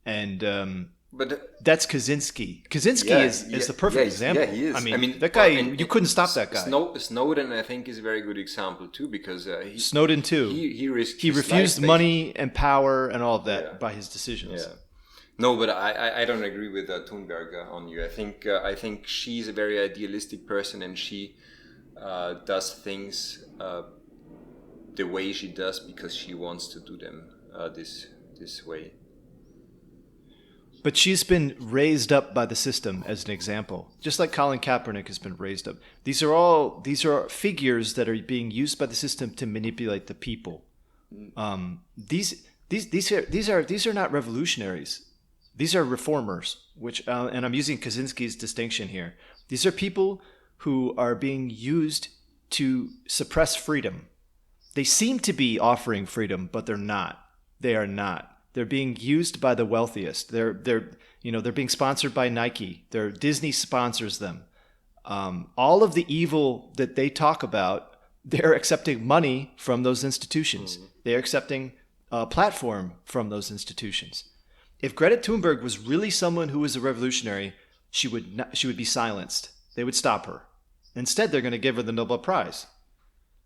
And but that's Kaczynski. Kaczynski is the perfect example. Yeah, he is. I mean that guy. You couldn't stop that guy. Snowden, I think, is a very good example too, because Snowden too. He refused money and power and all of that by his decisions. Yeah. No, but I don't agree with Thunberg on you. I think she's a very idealistic person, and she does things the way she does because she wants to do them this way. But she's been raised up by the system as an example, just like Colin Kaepernick has been raised up. These are figures that are being used by the system to manipulate the people. These are not revolutionaries. These are reformers, and I'm using Kaczynski's distinction here. These are people who are being used to suppress freedom. They seem to be offering freedom, but they're not. They are not. They're being used by the wealthiest. They're being sponsored by Nike. Disney sponsors them. All of the evil that they talk about, they're accepting money from those institutions. They're accepting a platform from those institutions. If Greta Thunberg was really someone who was a revolutionary, she would be silenced. They would stop her. Instead, they're going to give her the Nobel Prize,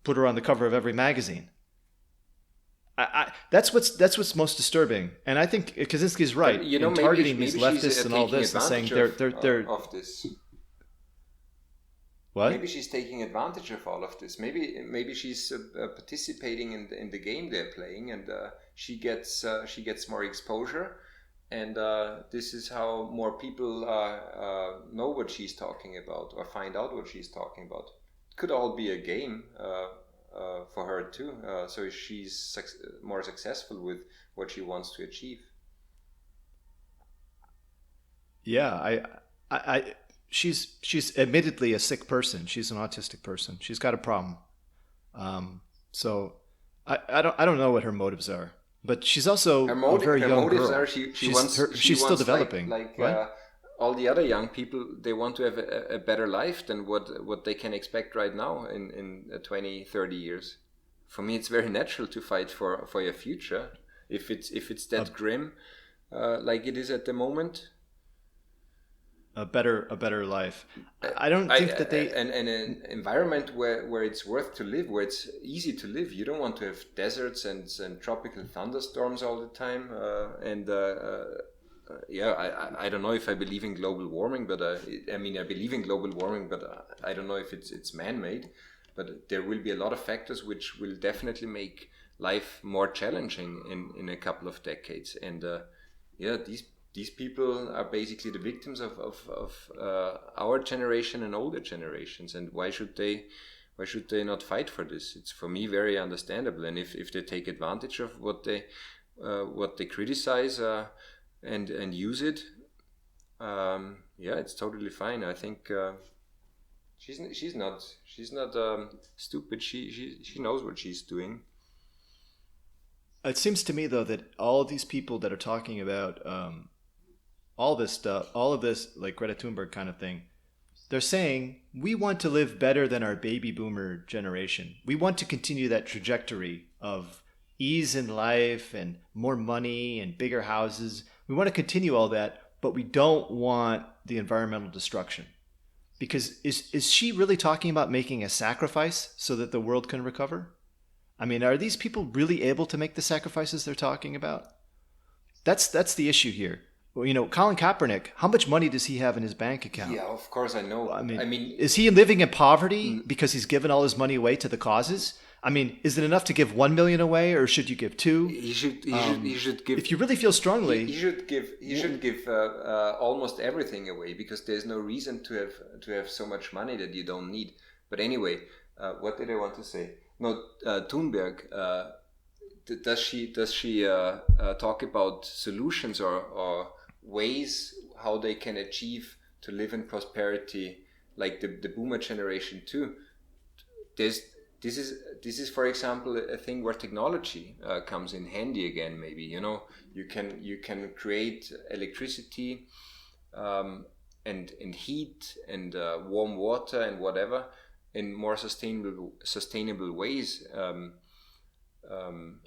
put her on the cover of every magazine. That's what's most disturbing, and I think Kaczynski's right in targeting these leftists and all this, and saying they're of this. What? Maybe she's taking advantage of all of this. Maybe she's participating in the game they're playing, and she gets more exposure, and this is how more people know what she's talking about or find out what she's talking about. It could all be a game. For her too, so she's more successful with what she wants to achieve. Yeah, she's admittedly a sick person. She's an autistic person. She's got a problem. So I don't know what her motives are, but she's also a very young girl. She's still developing. Like all the other young people, they want to have a better life than what they can expect right now in 20, 30 years. For me, it's very natural to fight for your future. If it's that grim, like it is at the moment. A better life. I don't think that they... an environment where it's worth to live, where it's easy to live. You don't want to have deserts and tropical thunderstorms all the time. I don't know if I believe in global warming, but I believe in global warming, but I don't know if it's man-made. But there will be a lot of factors which will definitely make life more challenging in a couple of decades. And these people are basically the victims of our generation and older generations. And why should they not fight for this? It's for me very understandable. And if they take advantage of what they criticize. And use it, it's totally fine. I think she's not stupid. She knows what she's doing. It seems to me though that all of these people that are talking about all this stuff, all of this like Greta Thunberg kind of thing, they're saying we want to live better than our baby boomer generation. We want to continue that trajectory of ease in life and more money and bigger houses. We want to continue all that, but we don't want the environmental destruction. Because is she really talking about making a sacrifice so that the world can recover? I mean, are these people really able to make the sacrifices they're talking about? That's the issue here. Well, Colin Kaepernick, how much money does he have in his bank account? Yeah, of course I know. I I mean, mean, is he living in poverty because he's given all his money away to the causes? I mean, is it enough to give 1 million away, or should you give two? he should give. If you really feel strongly, He should give almost everything away, because there's no reason to have so much money that you don't need. But anyway, what did I want to say? No, Thunberg. Does she talk about solutions or ways how they can achieve to live in prosperity like the boomer generation too? There's this is for example a thing where technology comes in handy again. Maybe you can create electricity, and heat and warm water and whatever in more sustainable ways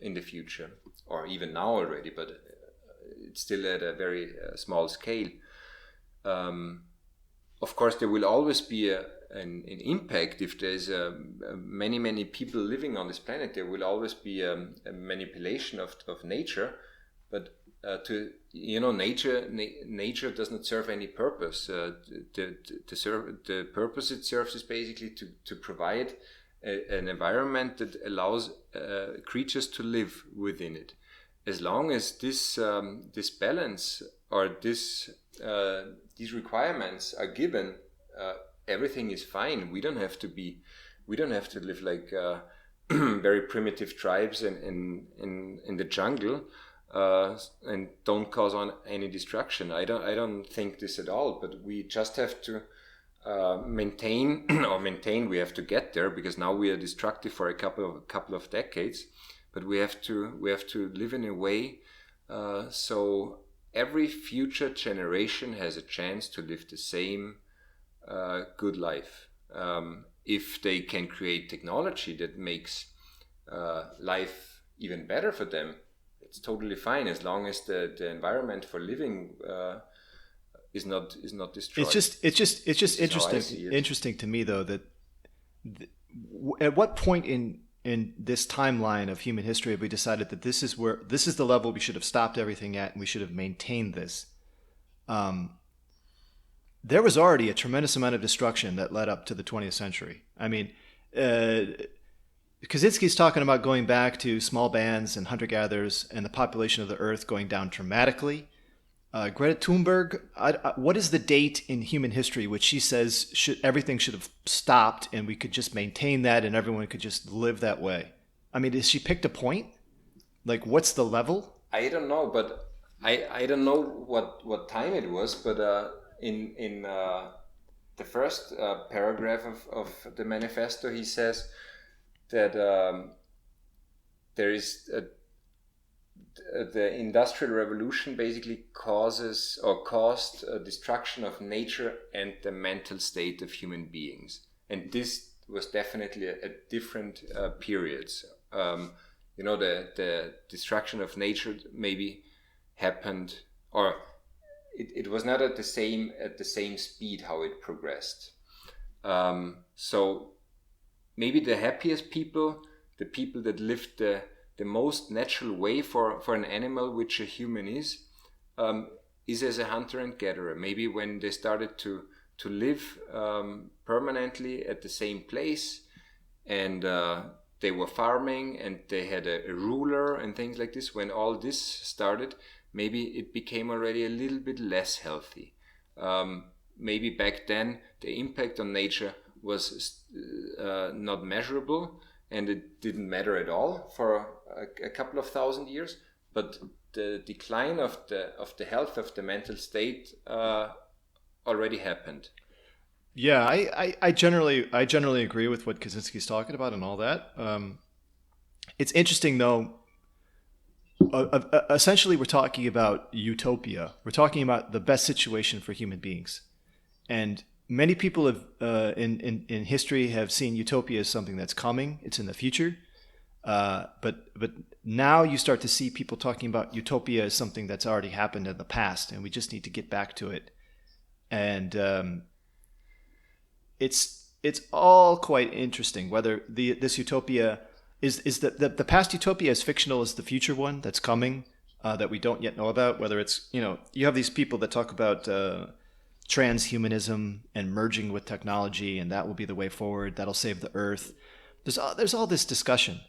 in the future, or even now already, but it's still at a very small scale. Of course, there will always be an impact. If there's many people living on this planet, there will always be a manipulation of nature. But nature does not serve any purpose. The purpose it serves is basically to provide an environment that allows creatures to live within it. As long as this balance or these requirements are given, everything is fine. We don't have to live like very primitive tribes in the jungle, and don't cause on any destruction. I don't think this at all. But we just have to maintain. We have to get there, because now we are destructive for a couple of decades. But we have to live in a way so every future generation has a chance to live the same good life. If they can create technology that makes life even better for them, it's totally fine, as long as the environment for living is not destroyed. It's just interesting to me though that at what point in this timeline of human history have we decided that this is the level we should have stopped everything at, and we should have maintained this? There was already a tremendous amount of destruction that led up to the 20th century. I mean, Kaczynski's talking about going back to small bands and hunter-gatherers and the population of the earth going down dramatically. Greta Thunberg, what is the date in human history which she says everything should have stopped and we could just maintain that and everyone could just live that way? I mean, has she picked a point? Like, what's the level? I don't know, but I don't know what time it was, but in the first paragraph of the manifesto, he says that there is the Industrial Revolution basically caused a destruction of nature and the mental state of human beings, and this was definitely at different periods. The destruction of nature maybe happened, or it was not at the same speed how it progressed. So maybe the happiest people, the people that lived the most natural way for an animal, which a human is as a hunter and gatherer. Maybe when they started to live permanently at the same place, and they were farming and they had a ruler and things like this, when all this started, maybe it became already a little bit less healthy. Maybe back then the impact on nature was not measurable, and it didn't matter at all for a couple of thousand years. But the decline of the health of the mental state already happened. Yeah, I generally agree with what Kaczynski's talking about and all that. It's interesting though. essentially, we're talking about utopia. We're talking about the best situation for human beings. And many people have in history have seen utopia as something that's coming. It's in the future. But now you start to see people talking about utopia as something that's already happened in the past, and we just need to get back to it. And it's all quite interesting whether this utopia is the past utopia as fictional as the future one that's coming, that we don't yet know about. Whether it's, you have these people that talk about transhumanism and merging with technology, and that will be the way forward. That'll save the earth. There's all this discussion.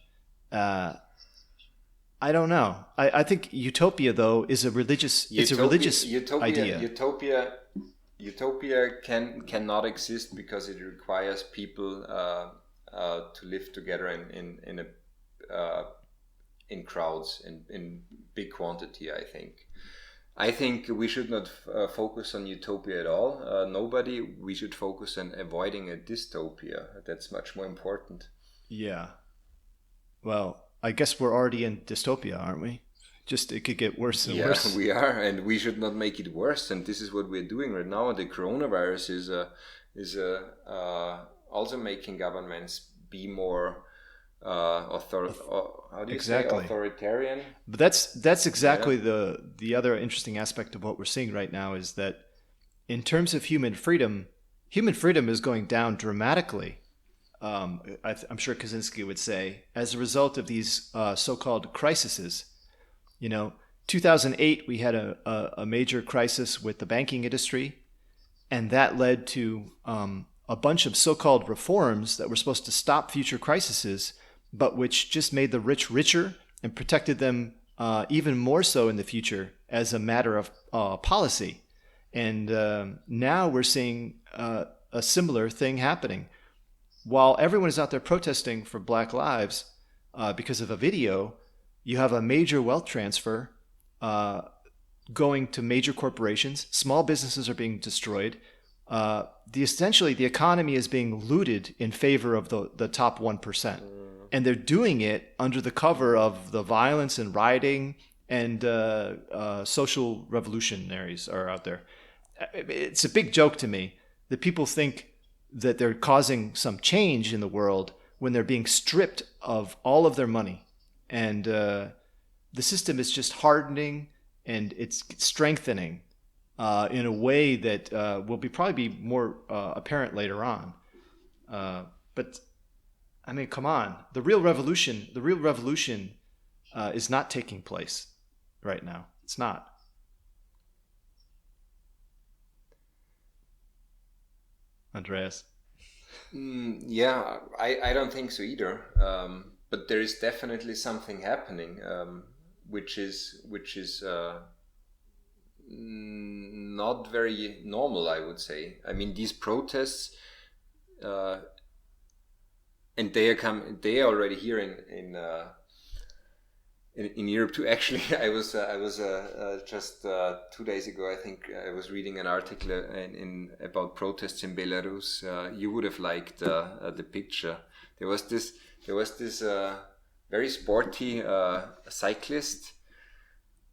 I don't know. I think utopia, though, is a religious. It's a religious idea. Utopia cannot exist because it requires people to live together in crowds, in big quantity. I think we should not focus on utopia at all. Nobody. We should focus on avoiding a dystopia. That's much more important. Yeah. Well, I guess we're already in dystopia, aren't we? Just it could get worse and worse. Yeah, we are, and we should not make it worse. And this is what we're doing right now. The coronavirus is also making governments be more authoritarian. But that's exactly the other interesting aspect of what we're seeing right now is that in terms of human freedom is going down dramatically. I'm sure Kaczynski would say, as a result of these so-called crises. 2008, we had a major crisis with the banking industry, and that led to a bunch of so-called reforms that were supposed to stop future crises, but which just made the rich richer and protected them even more so in the future as a matter of policy. And now we're seeing a similar thing happening. While everyone is out there protesting for Black lives because of a video, you have a major wealth transfer going to major corporations. Small businesses are being destroyed. Essentially, the economy is being looted in favor of the top 1%. And they're doing it under the cover of the violence and rioting and social revolutionaries are out there. It's a big joke to me that people think that they're causing some change in the world when they're being stripped of all of their money. And the system is just hardening and it's strengthening in a way that will probably be more apparent later on. But I mean, come on, the real revolution is not taking place right now. It's not. Andreas. Yeah, I don't think so either. But there is definitely something happening, which is not very normal, I would say. I mean, these protests, and they are already here in Europe too. Actually, I was just 2 days ago, I think I was reading an article about protests in Belarus. You would have liked the picture. There was this very sporty cyclist,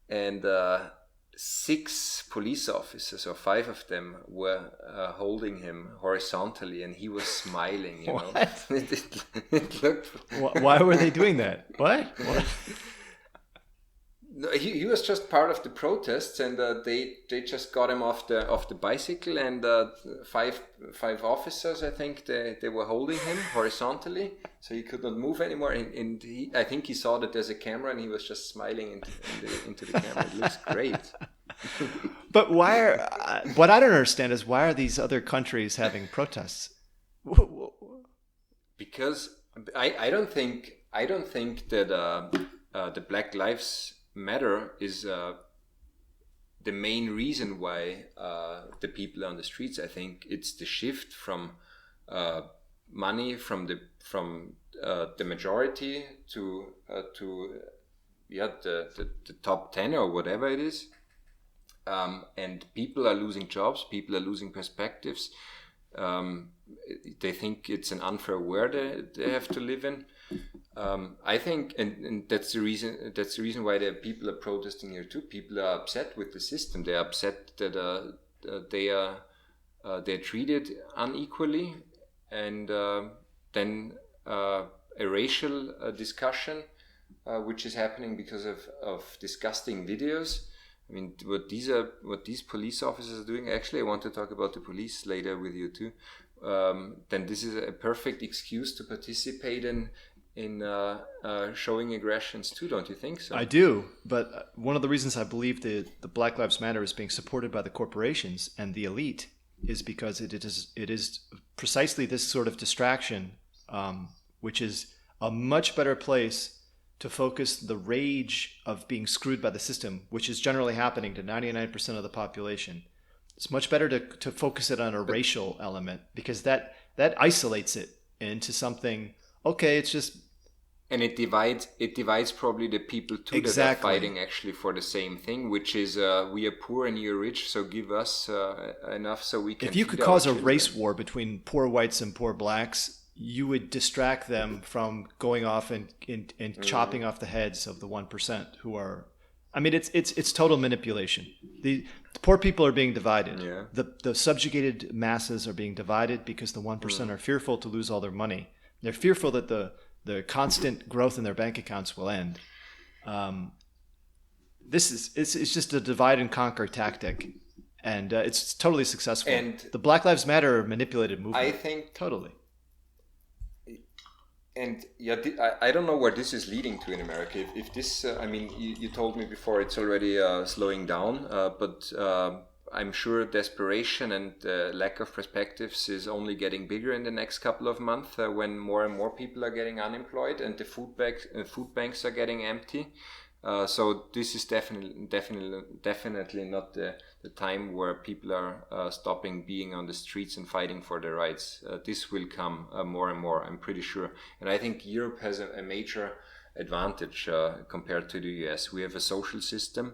and 6 police officers, or 5 of them, were holding him horizontally, and he was smiling. What? It looked. Why were they doing that? What? No, he was just part of the protests, and they just got him off the bicycle, and 5 officers, I think, they were holding him horizontally, so he could not move anymore. And I think he saw that there's a camera, and he was just smiling into the camera. It looks great. But what I don't understand is, why are these other countries having protests? Because I don't think that the Black Lives Matter is the main reason why the people are on the streets. I think it's the shift from money from the majority to the top 10 or whatever it is, and people are losing jobs, people are losing perspectives. They think it's an unfair world they have to live in. I think, and that's the reason. That's the reason why the people are protesting here too. People are upset with the system. They are upset that they're treated unequally, and then a racial discussion, which is happening because of disgusting videos. I mean, what these police officers are doing. Actually, I want to talk about the police later with you too. Then this is a perfect excuse to participate in showing aggressions too, don't you think so? I do, but one of the reasons I believe the Black Lives Matter is being supported by the corporations and the elite is because it is precisely this sort of distraction, which is a much better place to focus the rage of being screwed by the system, which is generally happening to 99% of the population. It's much better to focus it on a racial element because that isolates it into something. Okay, it's just. And it divides probably the people too that are fighting actually for the same thing, which is we are poor and you're rich, so give us enough so we can. If you could cause a race war between poor whites and poor blacks, you would distract them from going off and chopping off the heads of the 1% who are. I mean, it's total manipulation. The poor people are being divided. Yeah. The subjugated masses are being divided because the 1% are fearful to lose all their money. They're fearful that the constant growth in their bank accounts will end. It's just a divide and conquer tactic, and it's totally successful. And the Black Lives Matter manipulated movement. I think totally. And yeah, I don't know where this is leading to in America. If this, I mean, you told me before it's already slowing down, but I'm sure desperation and lack of perspectives is only getting bigger in the next couple of months when more and more people are getting unemployed and the food banks are getting empty. So this is definitely not the time where people are stopping being on the streets and fighting for their rights. This will come more and more, I'm pretty sure. And I think Europe has a major advantage compared to the US. We have a social system,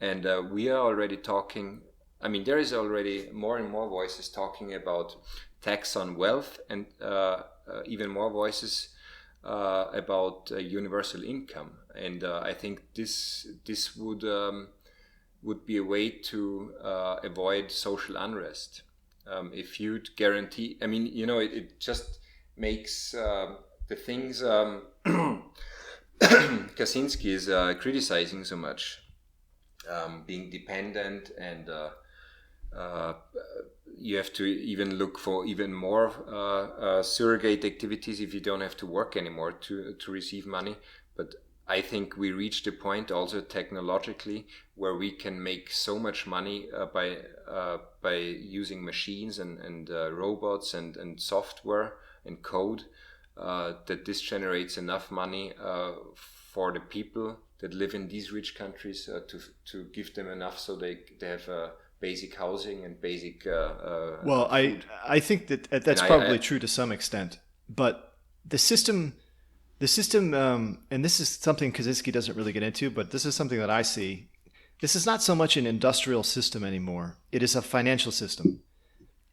and we are already talking. I mean, there is already more and more voices talking about tax on wealth, and even more voices about universal income. And I think this would be a way to avoid social unrest. If you'd guarantee, I mean, you know, it just makes the things Kaczynski is criticizing so much, being dependent and you have to even look for even more surrogate activities if you don't have to work anymore to receive money. But I think we reached a point also technologically where we can make so much money by using machines and robots and software and code that this generates enough money for the people that live in these rich countries to give them enough so they have basic housing and basic well, food. I think that's probably true to some extent, but the system, and this is something Kaczynski doesn't really get into, but this is something that I see. This is not so much an industrial system anymore. It is a financial system,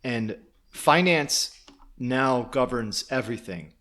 and finance now governs everything.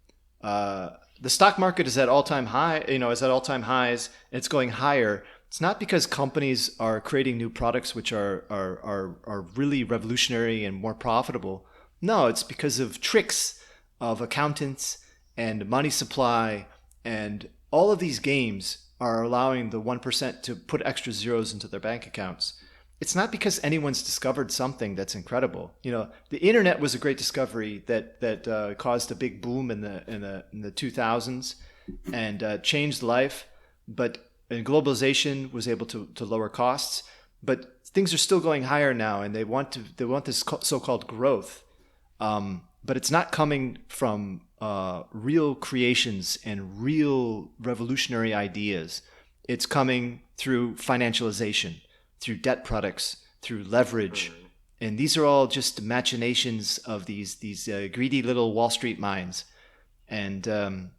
The stock market is at all-time high. Is at all-time highs. It's going higher. It's not because companies are creating new products which are really revolutionary and more profitable. No, it's because of tricks of accountants and money supply, and all of these games are allowing the 1% to put extra zeros into their bank accounts. It's not because anyone's discovered something that's incredible. The internet was a great discovery that caused a big boom in the 2000s and changed life, and globalization was able to lower costs. But things are still going higher now, and they want this so-called growth. But it's not coming from real creations and real revolutionary ideas. It's coming through financialization, through debt products, through leverage. And these are all just machinations of these greedy little Wall Street minds. And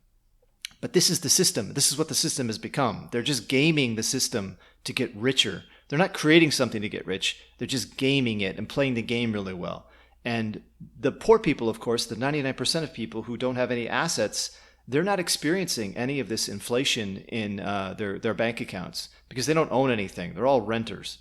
but this is the system. This is what the system has become. They're just gaming the system to get richer. They're not creating something to get rich. They're just gaming it and playing the game really well. And the poor people, of course, the 99% of people who don't have any assets, they're not experiencing any of this inflation in their bank accounts because they don't own anything. They're all renters,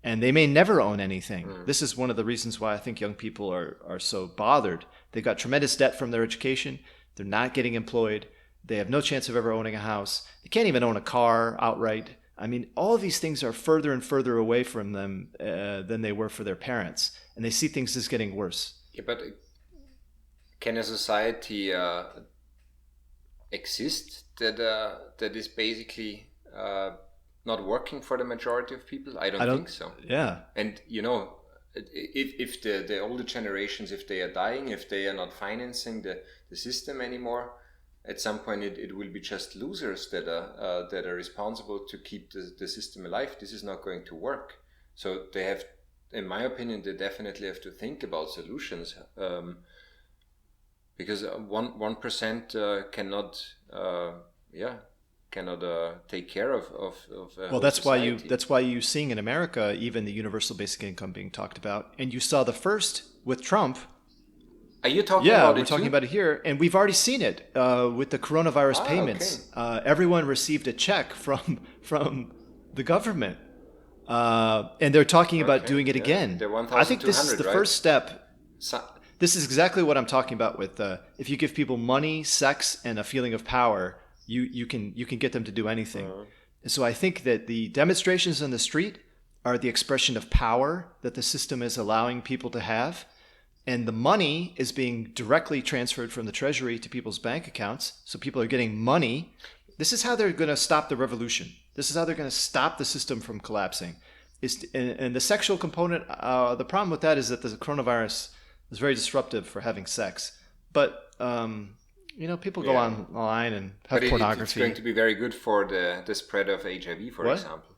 and they may never own anything. This is one of the reasons why I think young people are so bothered. They've got tremendous debt from their education. They're not getting employed. They have no chance of ever owning a house. They can't even own a car outright. I mean, all of these things are further and further away from them than they were for their parents, and they see things as getting worse. Yeah, but can a society exist that is basically not working for the majority of people? I don't think so. Yeah. And if the older generations, if they are dying, if they are not financing the system anymore, at some point it will be just losers that are responsible to keep the system alive. This is not going to work. So they have, in my opinion, they definitely have to think about solutions. Because 1% cannot take care of well, that's society. why you seeing in America even the universal basic income being talked about, and you saw the first with Trump. Are you talking about it? Yeah, we're talking about it here, and we've already seen it with the coronavirus payments. Okay. Everyone received a check from the government, and they're talking about doing it again. I think this is the first step. This is exactly what I'm talking about with if you give people money, sex, and a feeling of power, you can get them to do anything. And so I think that the demonstrations on the street are the expression of power that the system is allowing people to have. And the money is being directly transferred from the treasury to people's bank accounts. So people are getting money. This is how they're going to stop the revolution. This is how they're going to stop the system from collapsing. And the sexual component, the problem with that is that the coronavirus is very disruptive for having sex. But, people go online and have pornography. It's going to be very good for the spread of HIV, for example.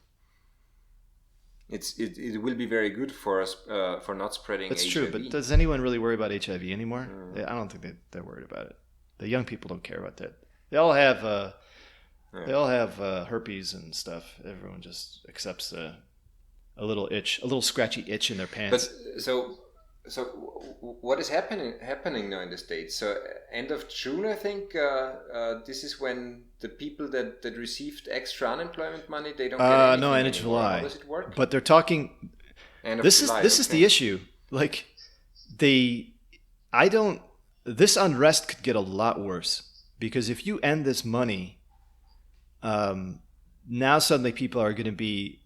It will be very good for us for not spreading HIV. That's true, but does anyone really worry about HIV anymore? I don't think they're worried about it. The young people don't care about that. They all have herpes and stuff. Everyone just accepts a little scratchy itch in their pants. But so what is happening now in the States? So end of June, I think, this is when the people that received extra unemployment money, they don't get anything no, end of anymore. July. How does it work? But they're talking. This is the issue. Like this unrest could get a lot worse because if you end this money, now suddenly people are going to be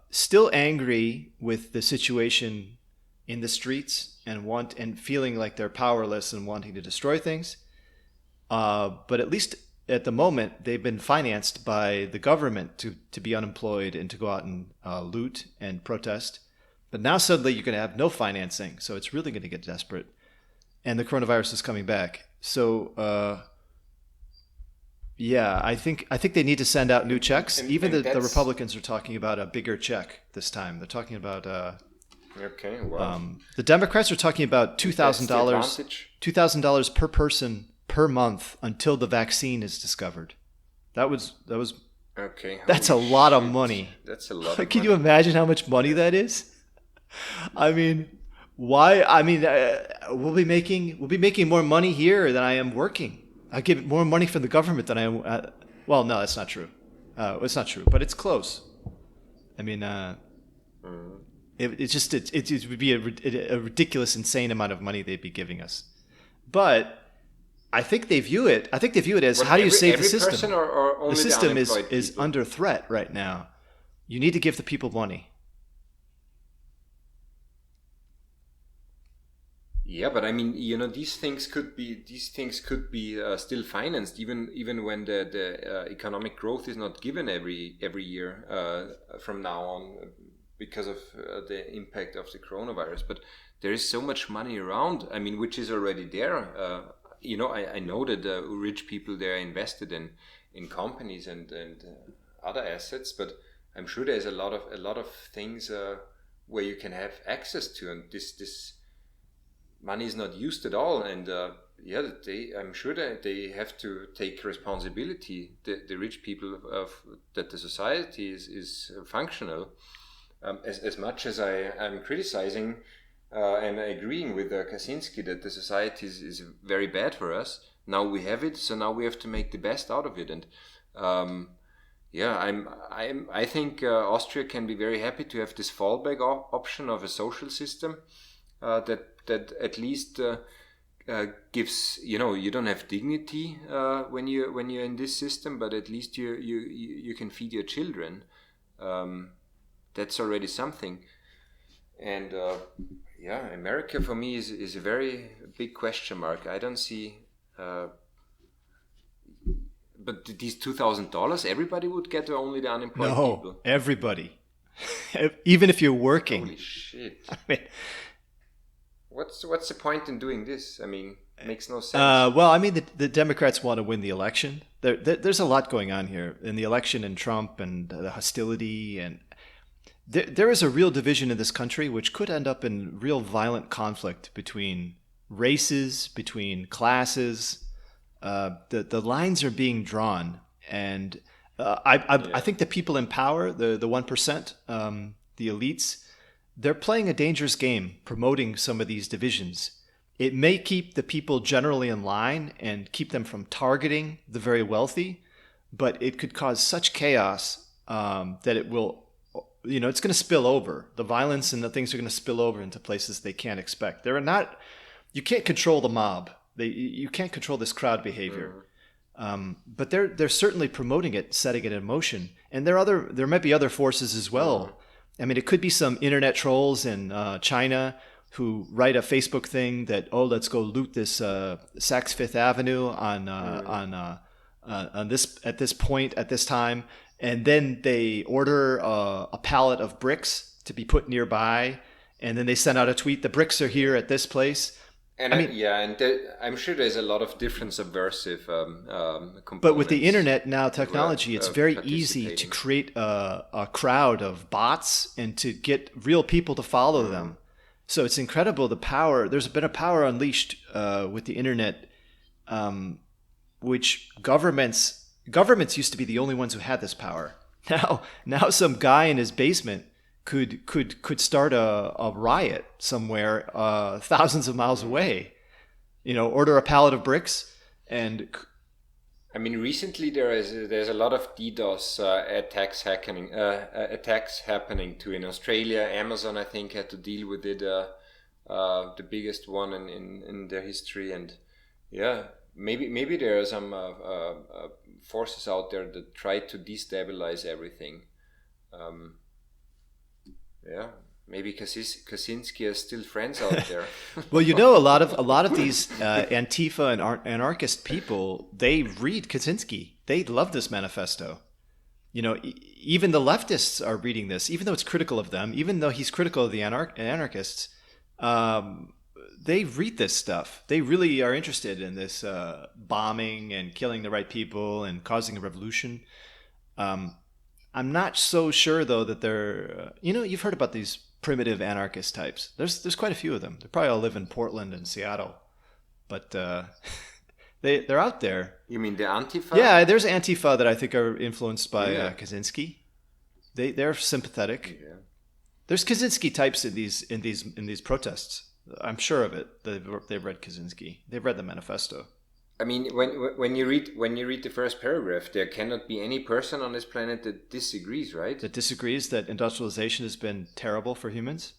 still angry with the situation in the streets and feeling like they're powerless and wanting to destroy things. But at least at the moment, they've been financed by the government to be unemployed and to go out and loot and protest. But now suddenly you're going to have no financing. So it's really going to get desperate. And the coronavirus is coming back. So, I think they need to send out new checks. Even the Republicans are talking about a bigger check this time. They're talking about... Okay, wow. The Democrats are talking about $2,000 per person per month until the vaccine is discovered. That was okay. That's a lot of money. That's a lot. Of Can money. you imagine how much money that is? I mean, why? I mean, we'll be making more money here than I am working. I get more money from the government than I am. Well, no, that's not true. It's not true, but it's close. I mean. It would be a ridiculous, insane amount of money they'd be giving us. But I think they view it as how do you save the system? Person or only the system the is people? under threat right now. You need to give the people money. Yeah, but I mean, these things could be still financed even when the economic growth is not given every year from now on. Because of the impact of the coronavirus, but there is so much money around. I mean, which is already there. I know that rich people they're invested in companies and other assets, but I'm sure there's a lot of things where you can have access to, and this money is not used at all. And I'm sure that they have to take responsibility. The rich people that the society is functional. As much as I'm criticizing and agreeing with Kaczynski that the society is very bad for us, Now we have it, so now we have to make the best out of it. And I think Austria can be very happy to have this fallback option of a social system that at least gives, you don't have dignity when you're in this system, but at least you can feed your children. That's already something. And America for me is a very big question mark. I don't see. But these $2,000, everybody would get, or only the unemployed people? No, everybody. Even if you're working. Holy shit. I mean, what's the point in doing this? I mean, it makes no sense. Well, I mean, the Democrats want to win the election. There's a lot going on here in the election, and Trump and the hostility. And there is a real division in this country which could end up in real violent conflict between races, between classes. The lines are being drawn, and I think the people in power, the 1%, the elites, they're playing a dangerous game, promoting some of these divisions. It may keep the people generally in line and keep them from targeting the very wealthy, but it could cause such chaos that it will, it's going to spill over. The violence and the things are going to spill over into places they can't expect. You can't control the mob. You can't control this crowd behavior, but they're certainly promoting it, setting it in motion. And there might be other forces as well. I mean, it could be some internet trolls in China who write a Facebook thing that, let's go loot this Saks Fifth Avenue on this at this point at this time, and then they order a pallet of bricks to be put nearby, and then they send out a tweet: the bricks are here at this place. And I'm sure there's a lot of different subversive components. But with the internet now technology, it's very easy to create a crowd of bots and to get real people to follow them. So it's incredible the power. There's been a power unleashed with the internet, which governments used to be the only ones who had this power. Now some guy in his basement could start a riot somewhere thousands of miles away, order a pallet of bricks. And I mean, recently there's a lot of DDoS attacks happening too in Australia. Amazon, I think, had to deal with it, the biggest one in their history. And maybe there are some forces out there that try to destabilize everything. Maybe Kaczynski has still friends out there. Well, a lot of these Antifa and anarchist people, they read Kaczynski. They love this manifesto. Even the leftists are reading this, even though it's critical of them, even though he's critical of the anarchists. They read this stuff. They really are interested in this bombing and killing the right people and causing a revolution. I'm not so sure, though, that they're, you've heard about these primitive anarchist types. There's quite a few of them. They probably all live in Portland and Seattle, but they're out there. You mean the Antifa? Yeah, there's Antifa that I think are influenced by Kaczynski. They're sympathetic. Yeah. There's Kaczynski types in these protests. I'm sure of it. They've read Kaczynski. They've read the manifesto. I mean, when you read the first paragraph, there cannot be any person on this planet that disagrees, right? That disagrees that industrialization has been terrible for humans?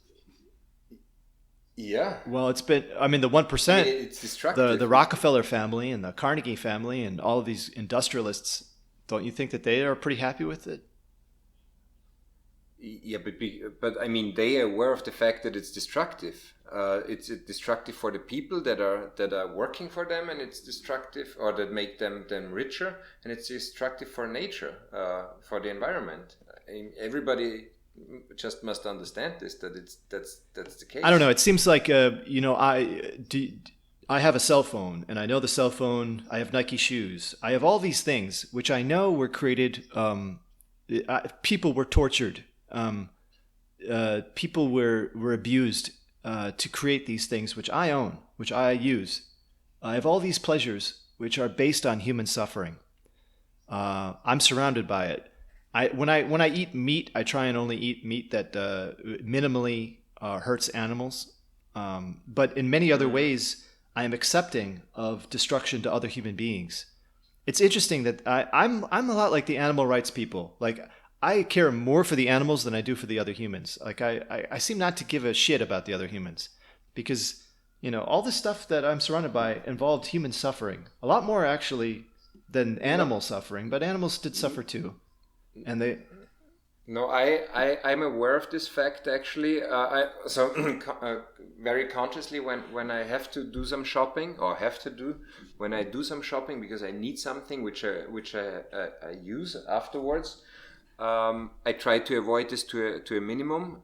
Yeah. Well, it's been, the 1%, it's destructive. The Rockefeller family and the Carnegie family and all of these industrialists, don't you think that they are pretty happy with it? Yeah, but I mean, they are aware of the fact that it's destructive. It's destructive for the people that are working for them, and it's destructive, or that make them richer, and it's destructive for nature, for the environment. I mean, everybody just must understand this, that's the case. I don't know. It seems like I have a cell phone, and I know the cell phone. I have Nike shoes. I have all these things which I know were created. People were tortured. People were abused to create these things which I own, which I use. I have all these pleasures which are based on human suffering. I'm surrounded by it. When I eat meat, I try and only eat meat that minimally hurts animals. But in many other ways, I am accepting of destruction to other human beings. It's interesting that I'm a lot like the animal rights people. Like, I care more for the animals than I do for the other humans. Like, I seem not to give a shit about the other humans because, all the stuff that I'm surrounded by involved human suffering. A lot more actually than animal suffering, but animals did suffer too. And they, No, I'm aware of this fact actually. Very consciously when I have to do some shopping or when I do some shopping because I need something which I use afterwards, I try to avoid this to a minimum.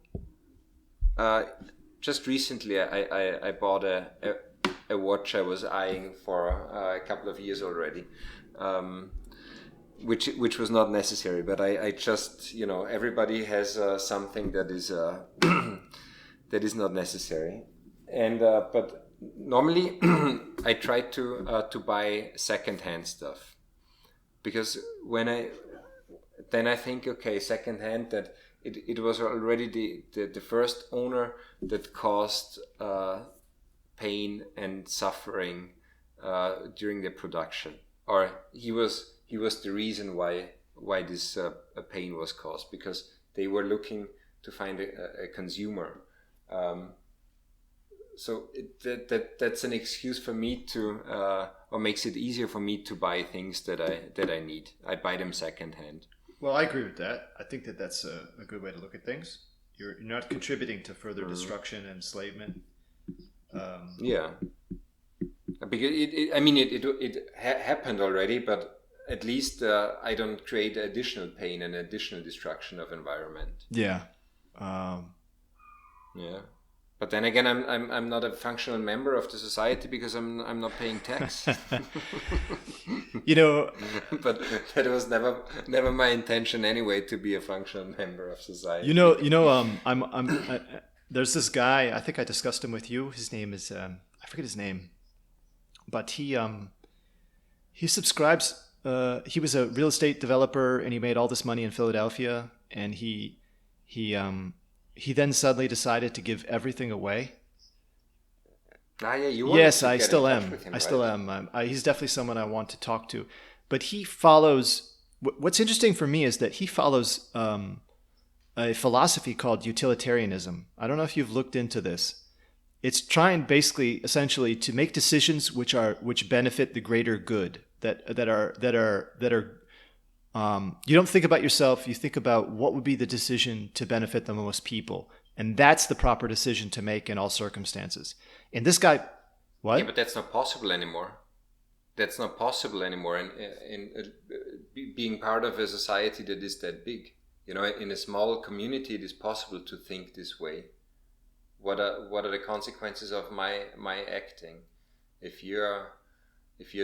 Just recently, I bought a watch I was eyeing for a couple of years already. Which was not necessary, but I just everybody has something that is that is not necessary, and but normally I try to buy secondhand stuff because then I think okay, secondhand that it was already the first owner that caused pain and suffering during the production, or he was the reason why this pain was caused, because they were looking to find a consumer. So that's an excuse for me to, or makes it easier for me to buy things that I need. I buy them secondhand. well, I agree with that. I think that that's a good way to look at things. You're not contributing to further destruction and enslavement. Yeah, because it happened already, but at least I don't create additional pain and additional destruction of environment. Yeah. Yeah. But then again, I'm not a functional member of the society because I'm not paying tax. But that was never my intention anyway, to be a functional member of society. There's this guy, I think I discussed him with you. His name is I forget his name, but he subscribes. He was a real estate developer, and he made all this money in Philadelphia. And he then suddenly decided to give everything away. Yeah, yes, I still am. I still am. He's definitely someone I want to talk to. But he follows. What's interesting for me is that he follows a philosophy called utilitarianism. I don't know if you've looked into this. It's trying basically, essentially, to make decisions which benefit the greater good. That are you don't think about yourself, you think about what would be the decision to benefit the most people, and that's the proper decision to make in all circumstances. And this guy, what? Yeah, but that's not possible anymore. That's not possible anymore in being part of a society that is that big. In a small community, it is possible to think this way. What are the consequences of my acting? If you're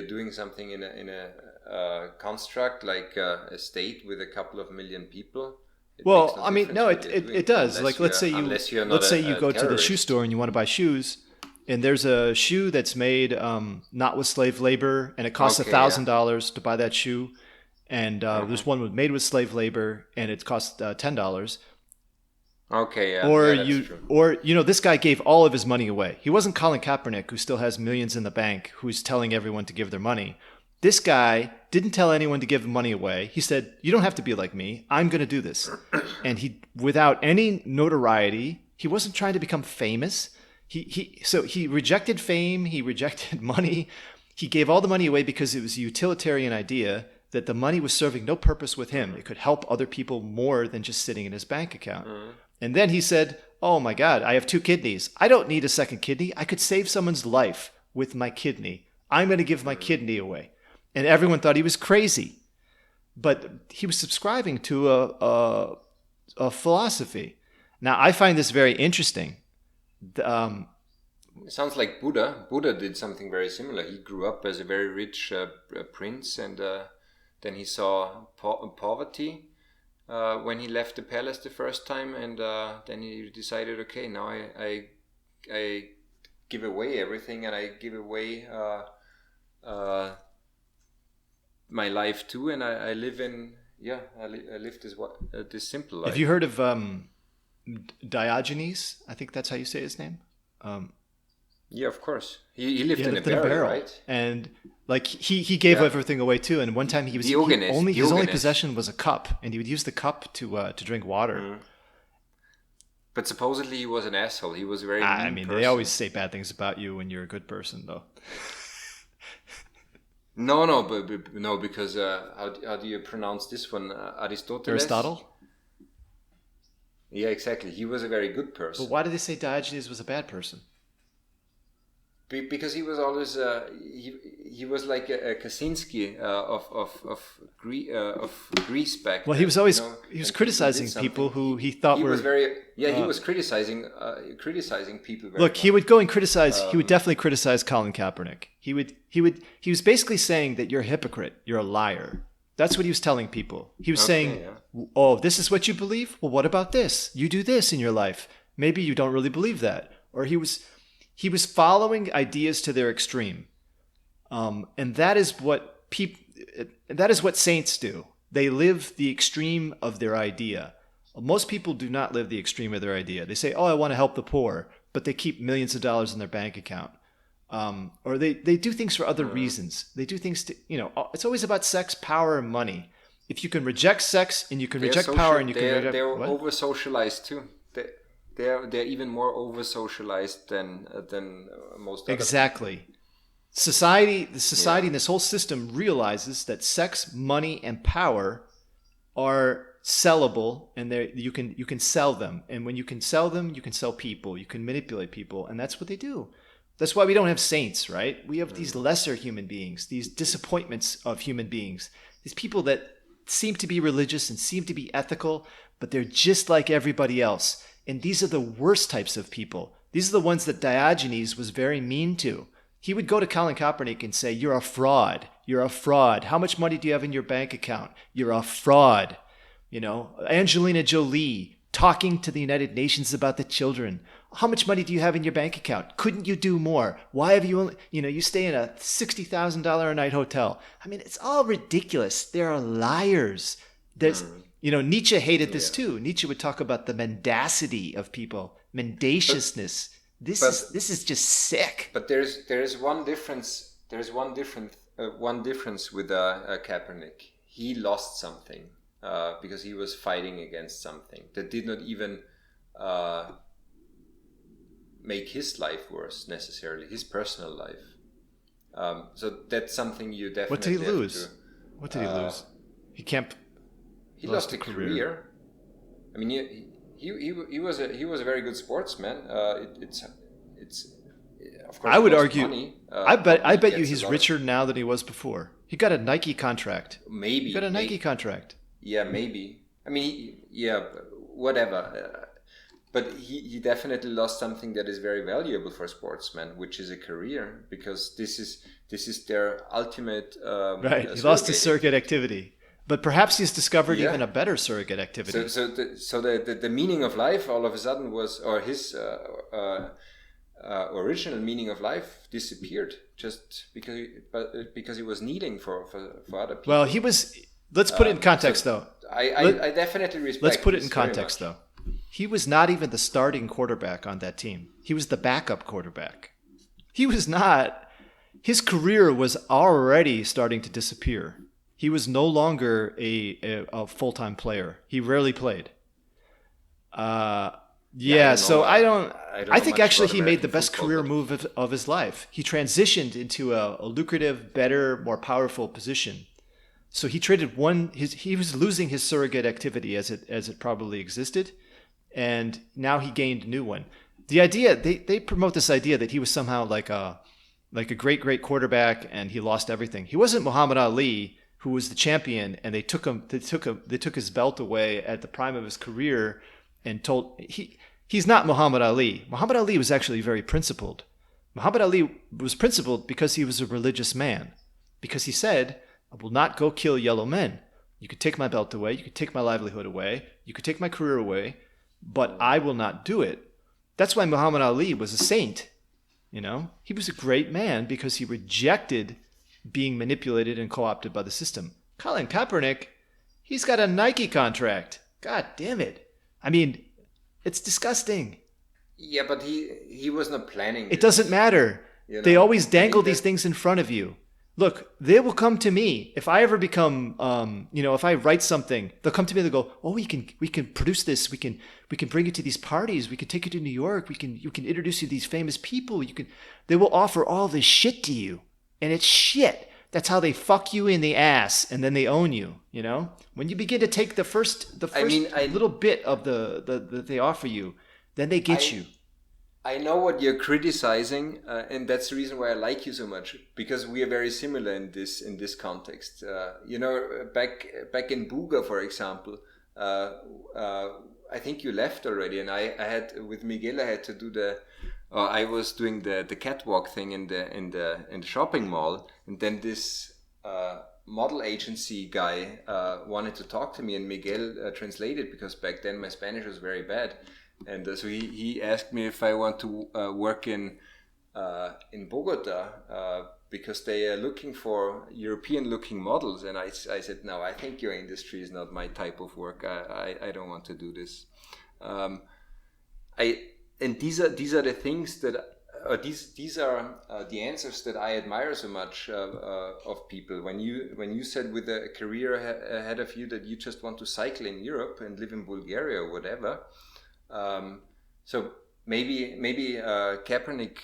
doing something in a construct like a state with a couple of million people, it does. Like, let's say you go to the shoe store and you want to buy shoes, and there's a shoe that's made not with slave labor, and it costs $1,000 to buy that shoe, and there's one made with slave labor, and it costs $10. Okay, yeah. Or this guy gave all of his money away. He wasn't Colin Kaepernick, who still has millions in the bank, who's telling everyone to give their money. This guy didn't tell anyone to give money away. He said, "You don't have to be like me. I'm going to do this." And he, without any notoriety, he wasn't trying to become famous. So he rejected fame. He rejected money. He gave all the money away because it was a utilitarian idea that the money was serving no purpose with him. It could help other people more than just sitting in his bank account. And then he said, "Oh my God, I have 2 kidneys. I don't need a second kidney. I could save someone's life with my kidney. I'm going to give my kidney away." And everyone thought he was crazy. But he was subscribing to a philosophy. Now, I find this very interesting. It sounds like Buddha. Buddha did something very similar. He grew up as a very rich prince, and then he saw poverty when he left the palace the first time, and then he decided, okay, now I give away everything, and I give away my life too, and I live in I live this simple life. Have you heard of Diogenes? I think that's how you say his name. Yeah, of course. He lived He in a lived in a barrel, barrel, right? and like he gave Yeah. everything away too. And one time his Diogenes. only possession was a cup, and he would use the cup to drink water. Mm. But supposedly he was an asshole. He was a very I mean mean, they person. always say bad things about you when you're a good person, though. No, but no, because how do you pronounce this one? Aristoteles. Aristotle. Yeah, exactly. He was a very good person. But why did they say Diogenes was a bad person? Because he was always he was like a Kaczynski of Greece back Well, then, he was always and people criticizing did people something. who he thought He were was very he was criticizing people very Look, he much. would go and criticize. He would definitely criticize Colin Kaepernick. He was basically saying that you're a hypocrite. You're a liar. That's what he was telling people. He was saying, yeah. "Oh, this is what you believe? Well, what about this? You do this in your life. Maybe you don't really believe that." Or he was following ideas to their extreme, and that is what saints do. They live the extreme of their idea. Most people do not live the extreme of their idea. They say, "Oh, I want to help the poor," but they keep millions of dollars in their bank account. Or they do things for other reasons. They do things to, it's always about sex, power, and money. If you can reject sex and you can reject power and you can reject... They're what? over-socialized too. They're even more over-socialized than most other Exactly. The society and this whole system realizes that sex, money, and power are sellable, and you can sell them. And when you can sell them, you can sell people. You can manipulate people, and that's what they do. That's why we don't have saints, right? We have these lesser human beings, these disappointments of human beings, these people that seem to be religious and seem to be ethical, but they're just like everybody else. And these are the worst types of people. These are the ones that Diogenes was very mean to. He would go to Colin Kaepernick and say, "You're a fraud. You're a fraud. How much money do you have in your bank account? You're a fraud." Angelina Jolie talking to the United Nations about the children. How much money do you have in your bank account? Couldn't you do more? Why have you only, you stay in a $60,000 a night hotel? I mean, it's all ridiculous. They're liars. There's, Nietzsche hated this too. Nietzsche would talk about the mendacity of people, mendaciousness. This is just sick. But there's one difference. There's one difference with Kaepernick. He lost something because he was fighting against something that did not even make his life worse necessarily, his personal life. So that's something you definitely. What did he lose? What did he lose? He lost a career. I mean, he was a very good sportsman. It's of course. I would argue. Money. I bet you he's richer now than he was before. He got a Nike contract. Maybe he got a Nike contract. Yeah, maybe. I mean, whatever. But he definitely lost something that is very valuable for sportsmen, which is a career, because this is their ultimate. Right, he lost his surrogate activity, but perhaps he's discovered even a better surrogate activity. So the meaning of life all of a sudden was, or his original meaning of life disappeared just because he was kneeling for other people. Well, he was. Let's put it in context, though. I definitely respect. Let's put it in context, though. He was not even the starting quarterback on that team. He was the backup quarterback. He was not. His career was already starting to disappear. He was no longer a full-time player. He rarely played. I think actually he made the best career move of his life. He transitioned into a lucrative, better, more powerful position. So he traded he was losing his surrogate activity as it probably existed. And now he gained a new one. The idea, they promote this idea that he was somehow like a great quarterback and he lost everything. He wasn't Muhammad Ali, who was the champion, and they took his belt away at the prime of his career and he's not Muhammad Ali. Muhammad Ali was actually very principled. Muhammad Ali was principled because he was a religious man. Because he said, "I will not go kill yellow men. You could take my belt away, you could take my livelihood away, you could take my career away, but I will not do it." That's why Muhammad Ali was a saint. He was a great man because he rejected being manipulated and co-opted by the system. Colin Kaepernick, he's got a Nike contract. God damn it. I mean, it's disgusting. Yeah, but he was not planning It doesn't this. matter. You They know, always I dangle think these that things in front of you. Look, they will come to me if I ever become, if I write something, they'll come to me. They'll go, "Oh, we can produce this. We can bring it to these parties. We can take it to New York. You can introduce you to these famous people. You can." They will offer all this shit to you, and it's shit. That's how they fuck you in the ass, and then they own you. You know, when you begin to take the I first mean I little bit of the that they offer you, then they get I you. I know what you're criticizing, and that's the reason why I like you so much, because we are very similar in this context. Back in Buga, for example, uh, uh, I think you left already, and I had with Miguel. I had to do I was doing the catwalk thing in the shopping mall, and then this model agency guy wanted to talk to me, and Miguel translated because back then my Spanish was very bad. And so he asked me if I want to work in Bogota because they are looking for European-looking models, and I said no, I think your industry is not my type of work. I don't want to do this. Um, I and these are the things that these are the answers that I admire so much of people. When you said with a career ahead of you that you just want to cycle in Europe and live in Bulgaria or whatever. Um, so maybe Kaepernick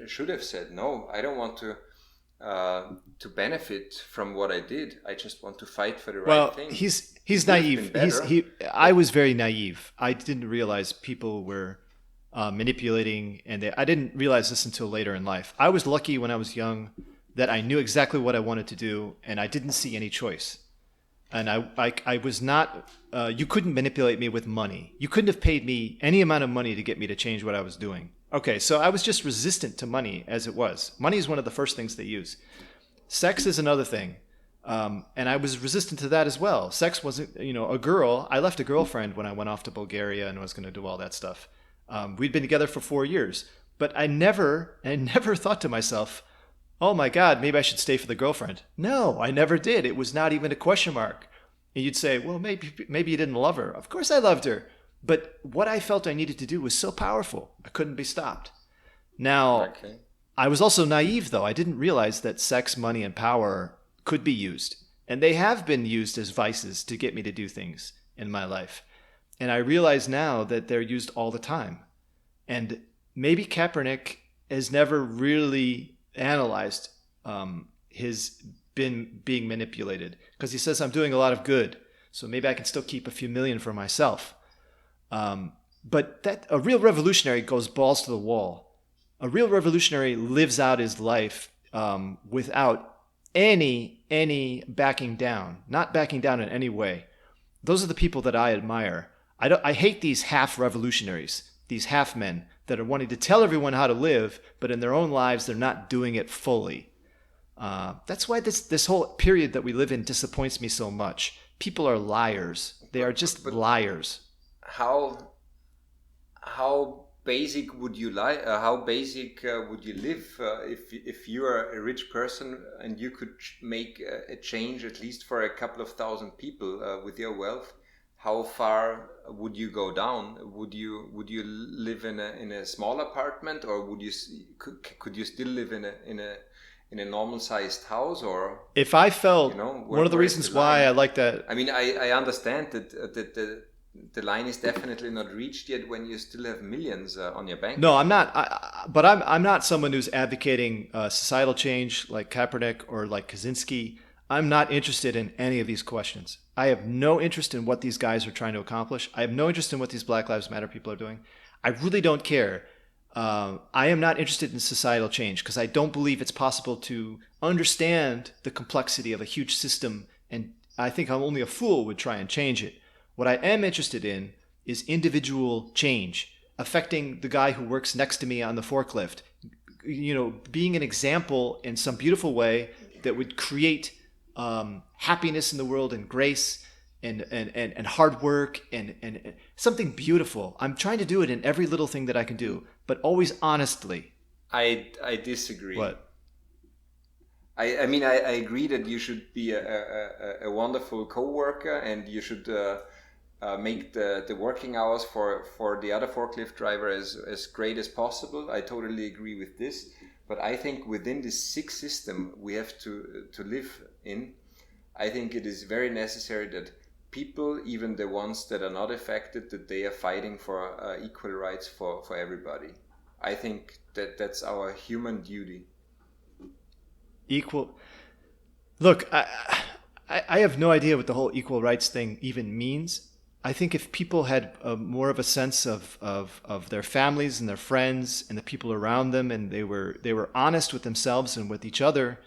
should have said, no, I don't want to benefit from what I did. I just want to fight for the right Well, thing. he's It would have been naive. better, I but was very naive. I didn't realize people were manipulating, and I didn't realize this until later in life. I was lucky when I was young that I knew exactly what I wanted to do, and I didn't see any choice. And I was not. You couldn't manipulate me with money. You couldn't have paid me any amount of money to get me to change what I was doing. Okay, so I was just resistant to money as it was. Money is one of the first things they use. Sex is another thing. And I was resistant to that as well. Sex wasn't, a girl. I left a girlfriend when I went off to Bulgaria and was going to do all that stuff. We'd been together for 4 years, but I never thought to myself, oh my God, maybe I should stay for the girlfriend. No, I never did. It was not even a question mark. And you'd say, well, maybe you didn't love her. Of course I loved her. But what I felt I needed to do was so powerful. I couldn't be stopped. Now, okay. I was also naive, though. I didn't realize that sex, money, and power could be used. And they have been used as vices to get me to do things in my life. And I realize now that they're used all the time. And maybe Kaepernick has never really analyzed his been being manipulated because he says I'm doing a lot of good, so maybe I can still keep a few million for myself. But that a real revolutionary goes balls to the wall. A real revolutionary lives out his life without any backing down, not backing down in any way. Those are the people that I admire. I hate these half revolutionaries, these half men that are wanting to tell everyone how to live, but in their own lives they're not doing it fully. That's why this whole period that we live in disappoints me so much. People are liars. They are just But liars. how how basic would you like? How basic would you live if you are a rich person and you could make a change at least for a couple of thousand people with your wealth? How far would you go down? Would you live in a small apartment, or could you still live in a normal sized house, or If I felt one of the where is the reasons why line? I like that. I mean, I understand that the line is definitely not reached yet when you still have millions on your bank No, I'm account. not. But I'm not someone who's advocating societal change like Kaepernick or like Kaczynski. I'm not interested in any of these questions. I have no interest in what these guys are trying to accomplish. I have no interest in what these Black Lives Matter people are doing. I really don't care. I am not interested in societal change because I don't believe it's possible to understand the complexity of a huge system, and I think only a fool would try and change it. What I am interested in is individual change affecting the guy who works next to me on the forklift. Being an example in some beautiful way that would create happiness in the world and grace and hard work and something beautiful. I'm trying to do it in every little thing that I can do, but always honestly. I disagree. What? I mean, I agree that you should be a wonderful coworker, and you should make the working hours for the other forklift driver as great as possible. I totally agree with this. But I think within this sick system we have to live in, I think it is very necessary that people, even the ones that are not affected, that they are fighting for equal rights for everybody. I think that's our human duty. Equal. Look, I have no idea what the whole equal rights thing even means. I think if people had more of a sense of their families and their friends and the people around them, and they were honest with themselves and with each other,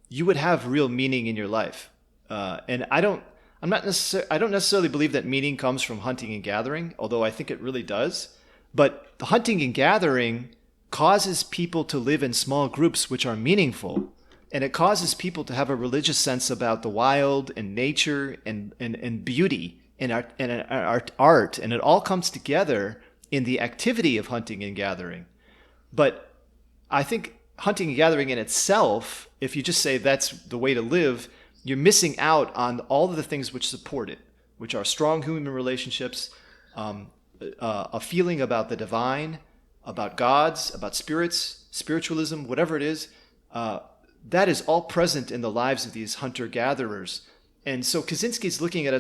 you would have real meaning in your life. And I don't necessarily believe that meaning comes from hunting and gathering, although I think it really does. But the hunting and gathering causes people to live in small groups which are meaningful. And it causes people to have a religious sense about the wild and nature and beauty and art. And it all comes together in the activity of hunting and gathering. But I think hunting and gathering in itself, if you just say that's the way to live, you're missing out on all of the things which support it, which are strong human relationships, a feeling about the divine, about gods, about spirits, spiritualism, whatever it is. That is all present in the lives of these hunter-gatherers. And so Kaczynski's looking at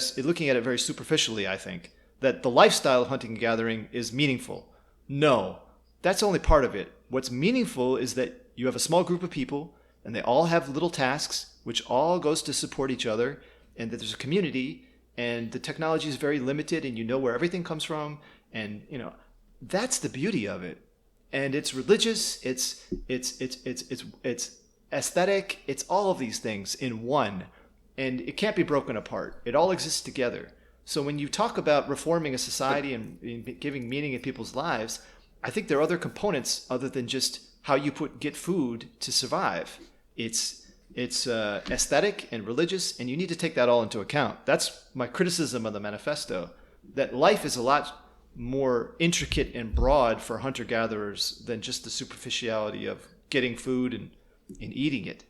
it very superficially, I think, that the lifestyle of hunting and gathering is meaningful. No, that's only part of it. What's meaningful is that you have a small group of people, and they all have little tasks, which all goes to support each other, and that there's a community, and the technology is very limited, and you know where everything comes from, and that's the beauty of it. And it's religious, it's aesthetic, it's all of these things in one, and it can't be broken apart. It all exists together. So when you talk about reforming a society and giving meaning in people's lives, I think there are other components other than just how you get food to survive. It's aesthetic and religious, and you need to take that all into account. That's my criticism of the manifesto, that life is a lot more intricate and broad for hunter-gatherers than just the superficiality of getting food and eating it.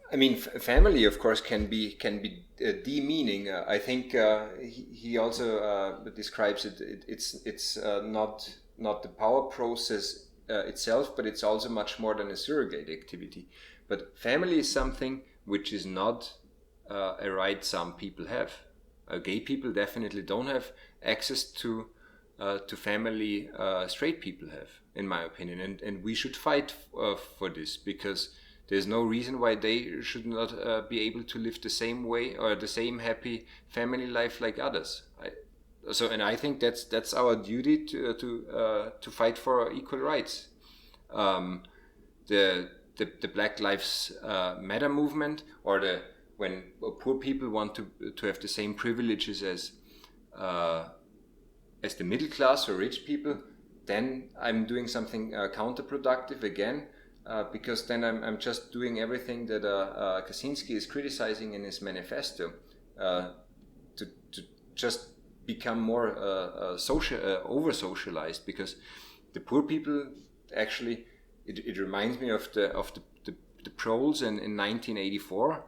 I mean, family, of course, can be demeaning. I think he also describes it. It's not the power process itself, but it's also much more than a surrogate activity. But family is something which is not a right some people have. Gay people definitely don't have access to family. Straight people have, in my opinion, and we should fight for this, because there's no reason why they should not be able to live the same way or the same happy family life like others. And I think that's our duty to fight for equal rights. The Black Lives Matter movement, or when poor people want to have the same privileges as the middle class or rich people, then I'm doing something counterproductive again. Because then I'm just doing everything that Kaczynski is criticizing in his manifesto, to just become more over-socialized. Because the poor people, actually, it reminds me of the proles in 1984.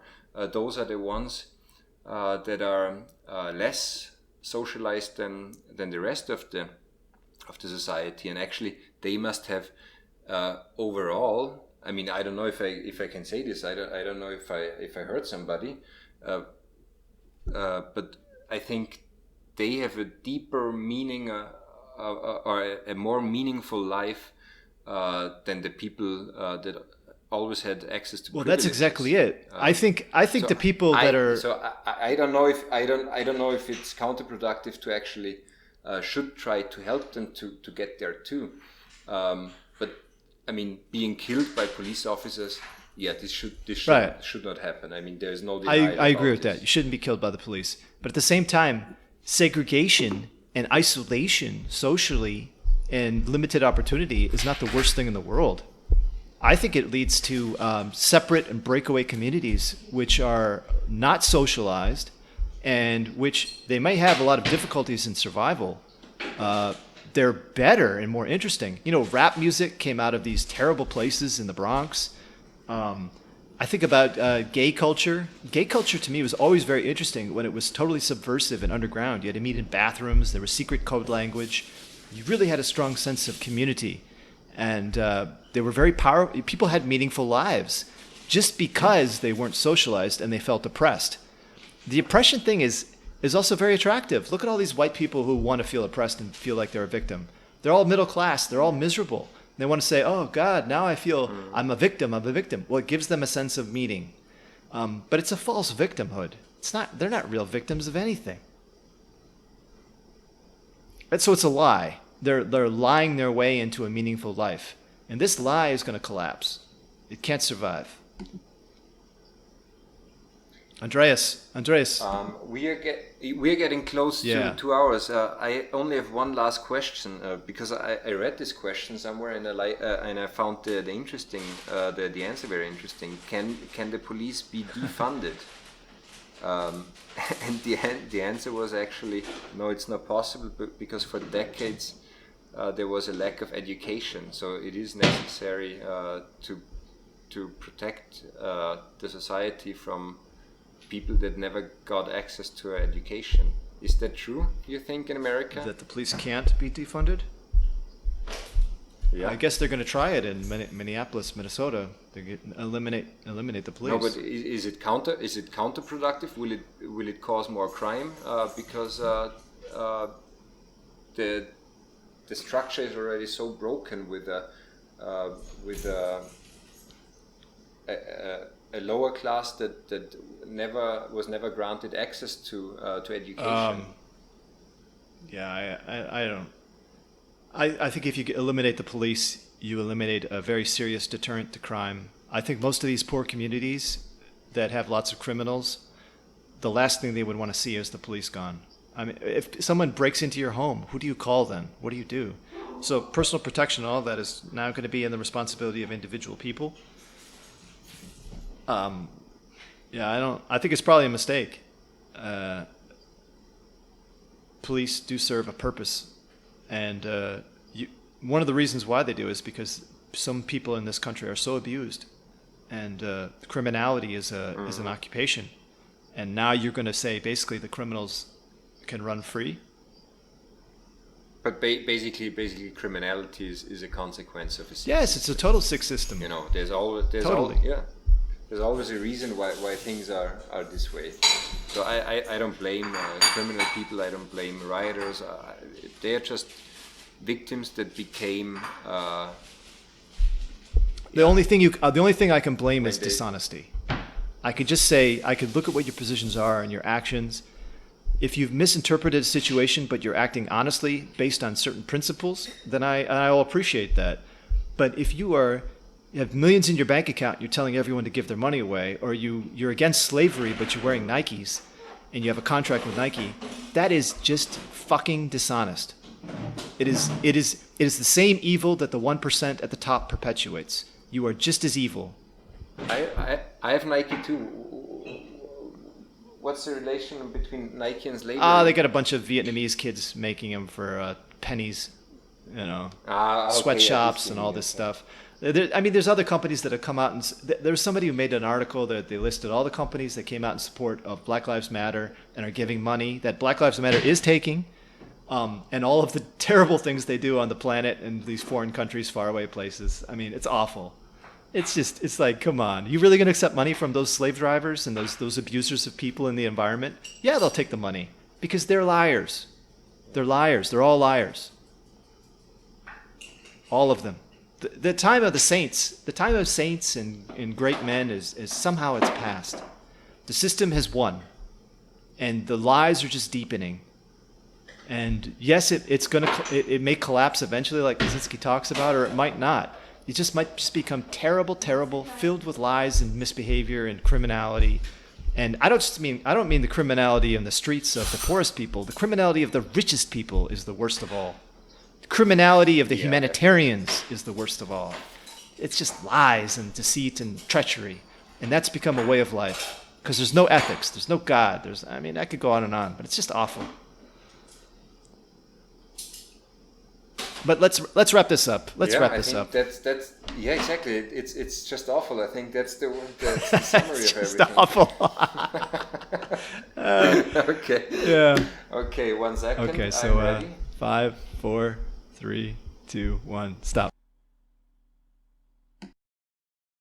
Those are the ones that are less socialized than the rest of the society, and actually they must have. Overall, I mean, I don't know if I can say this. I don't know if I hurt somebody, but I think they have a deeper meaning or a more meaningful life than the people that always had access to. Well, that's exactly it. I think the people that are. So I don't know if I don't know if it's counterproductive to actually should try to help them to get there too. But I mean, being killed by police officers, this should not happen. I mean, there's no denial. I agree with that. You shouldn't be killed by the police. But at the same time, segregation and isolation socially and limited opportunity is not the worst thing in the world. I think it leads to separate and breakaway communities which are not socialized and which they may have a lot of difficulties in survival. They're better and more interesting. Rap music came out of these terrible places in the Bronx. I think about gay culture. Gay culture to me was always very interesting when it was totally subversive and underground. You had to meet in bathrooms. There was secret code language. You really had a strong sense of community. And they were very powerful. People had meaningful lives just because they weren't socialized and they felt oppressed. The oppression thing is also very attractive. Look at all these white people who want to feel oppressed and feel like they're a victim. They're all middle class. They're all miserable. They want to say, oh, God, now I feel I'm a victim. I'm a victim. Well, it gives them a sense of meaning. But it's a false victimhood. They're not real victims of anything. And so it's a lie. They're lying their way into a meaningful life. And this lie is going to collapse. It can't survive. Andreas. We are getting close to 2 hours. I only have one last question because I read this question somewhere and I found the answer very interesting. Can the police be defunded? And the answer was actually no. It's not possible because for decades there was a lack of education. So it is necessary to protect the society from people that never got access to education. Is that true, you think, in America? That the police can't be defunded? Yeah. I guess they're going to try it in Minneapolis, Minnesota. They're going to eliminate the police. No, but is it counterproductive? Will it cause more crime? Because the structure is already so broken with a lower class that was never granted access to education. I think if you eliminate the police, you eliminate a very serious deterrent to crime. I think most of these poor communities that have lots of criminals, the last thing they would want to see is the police gone. I mean, if someone breaks into your home, who do you call then? What do you do? So personal protection, all of that is now going to be in the responsibility of individual people. I think it's probably a mistake. Police do serve a purpose, and one of the reasons why they do is because some people in this country are so abused, and criminality is an occupation, and now you're going to say basically the criminals can run free. But basically, criminality is a consequence of a system. Yes, it's a total sick system. You know, there's always a reason why things are this way. So I don't blame criminal people. I don't blame rioters. They are just victims that became. The only thing I can blame is dishonesty. I could just say I could look at what your positions are and your actions. If you've misinterpreted a situation but you're acting honestly based on certain principles, then I'll appreciate that. But if you have millions in your bank account, you're telling everyone to give their money away, or you're against slavery but you're wearing Nikes and you have a contract with Nike, that is just fucking dishonest. It is the same evil that the 1% at the top perpetuates. You are just as evil. I have Nike too. What's the relation between Nike and slavery? They got a bunch of Vietnamese kids making them for pennies, sweatshops and all this stuff. There's other companies that have come out and there's somebody who made an article that they listed all the companies that came out in support of Black Lives Matter and are giving money that Black Lives Matter is taking, and all of the terrible things they do on the planet in these foreign countries, faraway places. I mean, it's awful. It's like, come on. You really going to accept money from those slave drivers and those abusers of people in the environment? Yeah, they'll take the money because they're liars. They're liars. They're all liars. All of them. The time of the saints and great men is somehow it's past. The system has won, and the lies are just deepening. And yes, it may collapse eventually, like Kaczynski talks about, or it might not. It might just become terrible, terrible, filled with lies and misbehavior and criminality. And I don't mean the criminality in the streets of the poorest people. The criminality of the richest people is the worst of all. The criminality of the humanitarians is the worst of all. It's just lies and deceit and treachery. And that's become a way of life. Because there's no ethics, there's no God. I could go on and on, but it's just awful. But let's wrap this up. Let's Yeah, wrap I this think up. that's yeah, exactly. It's just awful. I think that's the summary It's of just everything. awful. Okay. Yeah. Okay, 1 second. Okay, I'm so ready. 5, 4, 3, 2, 1, stop.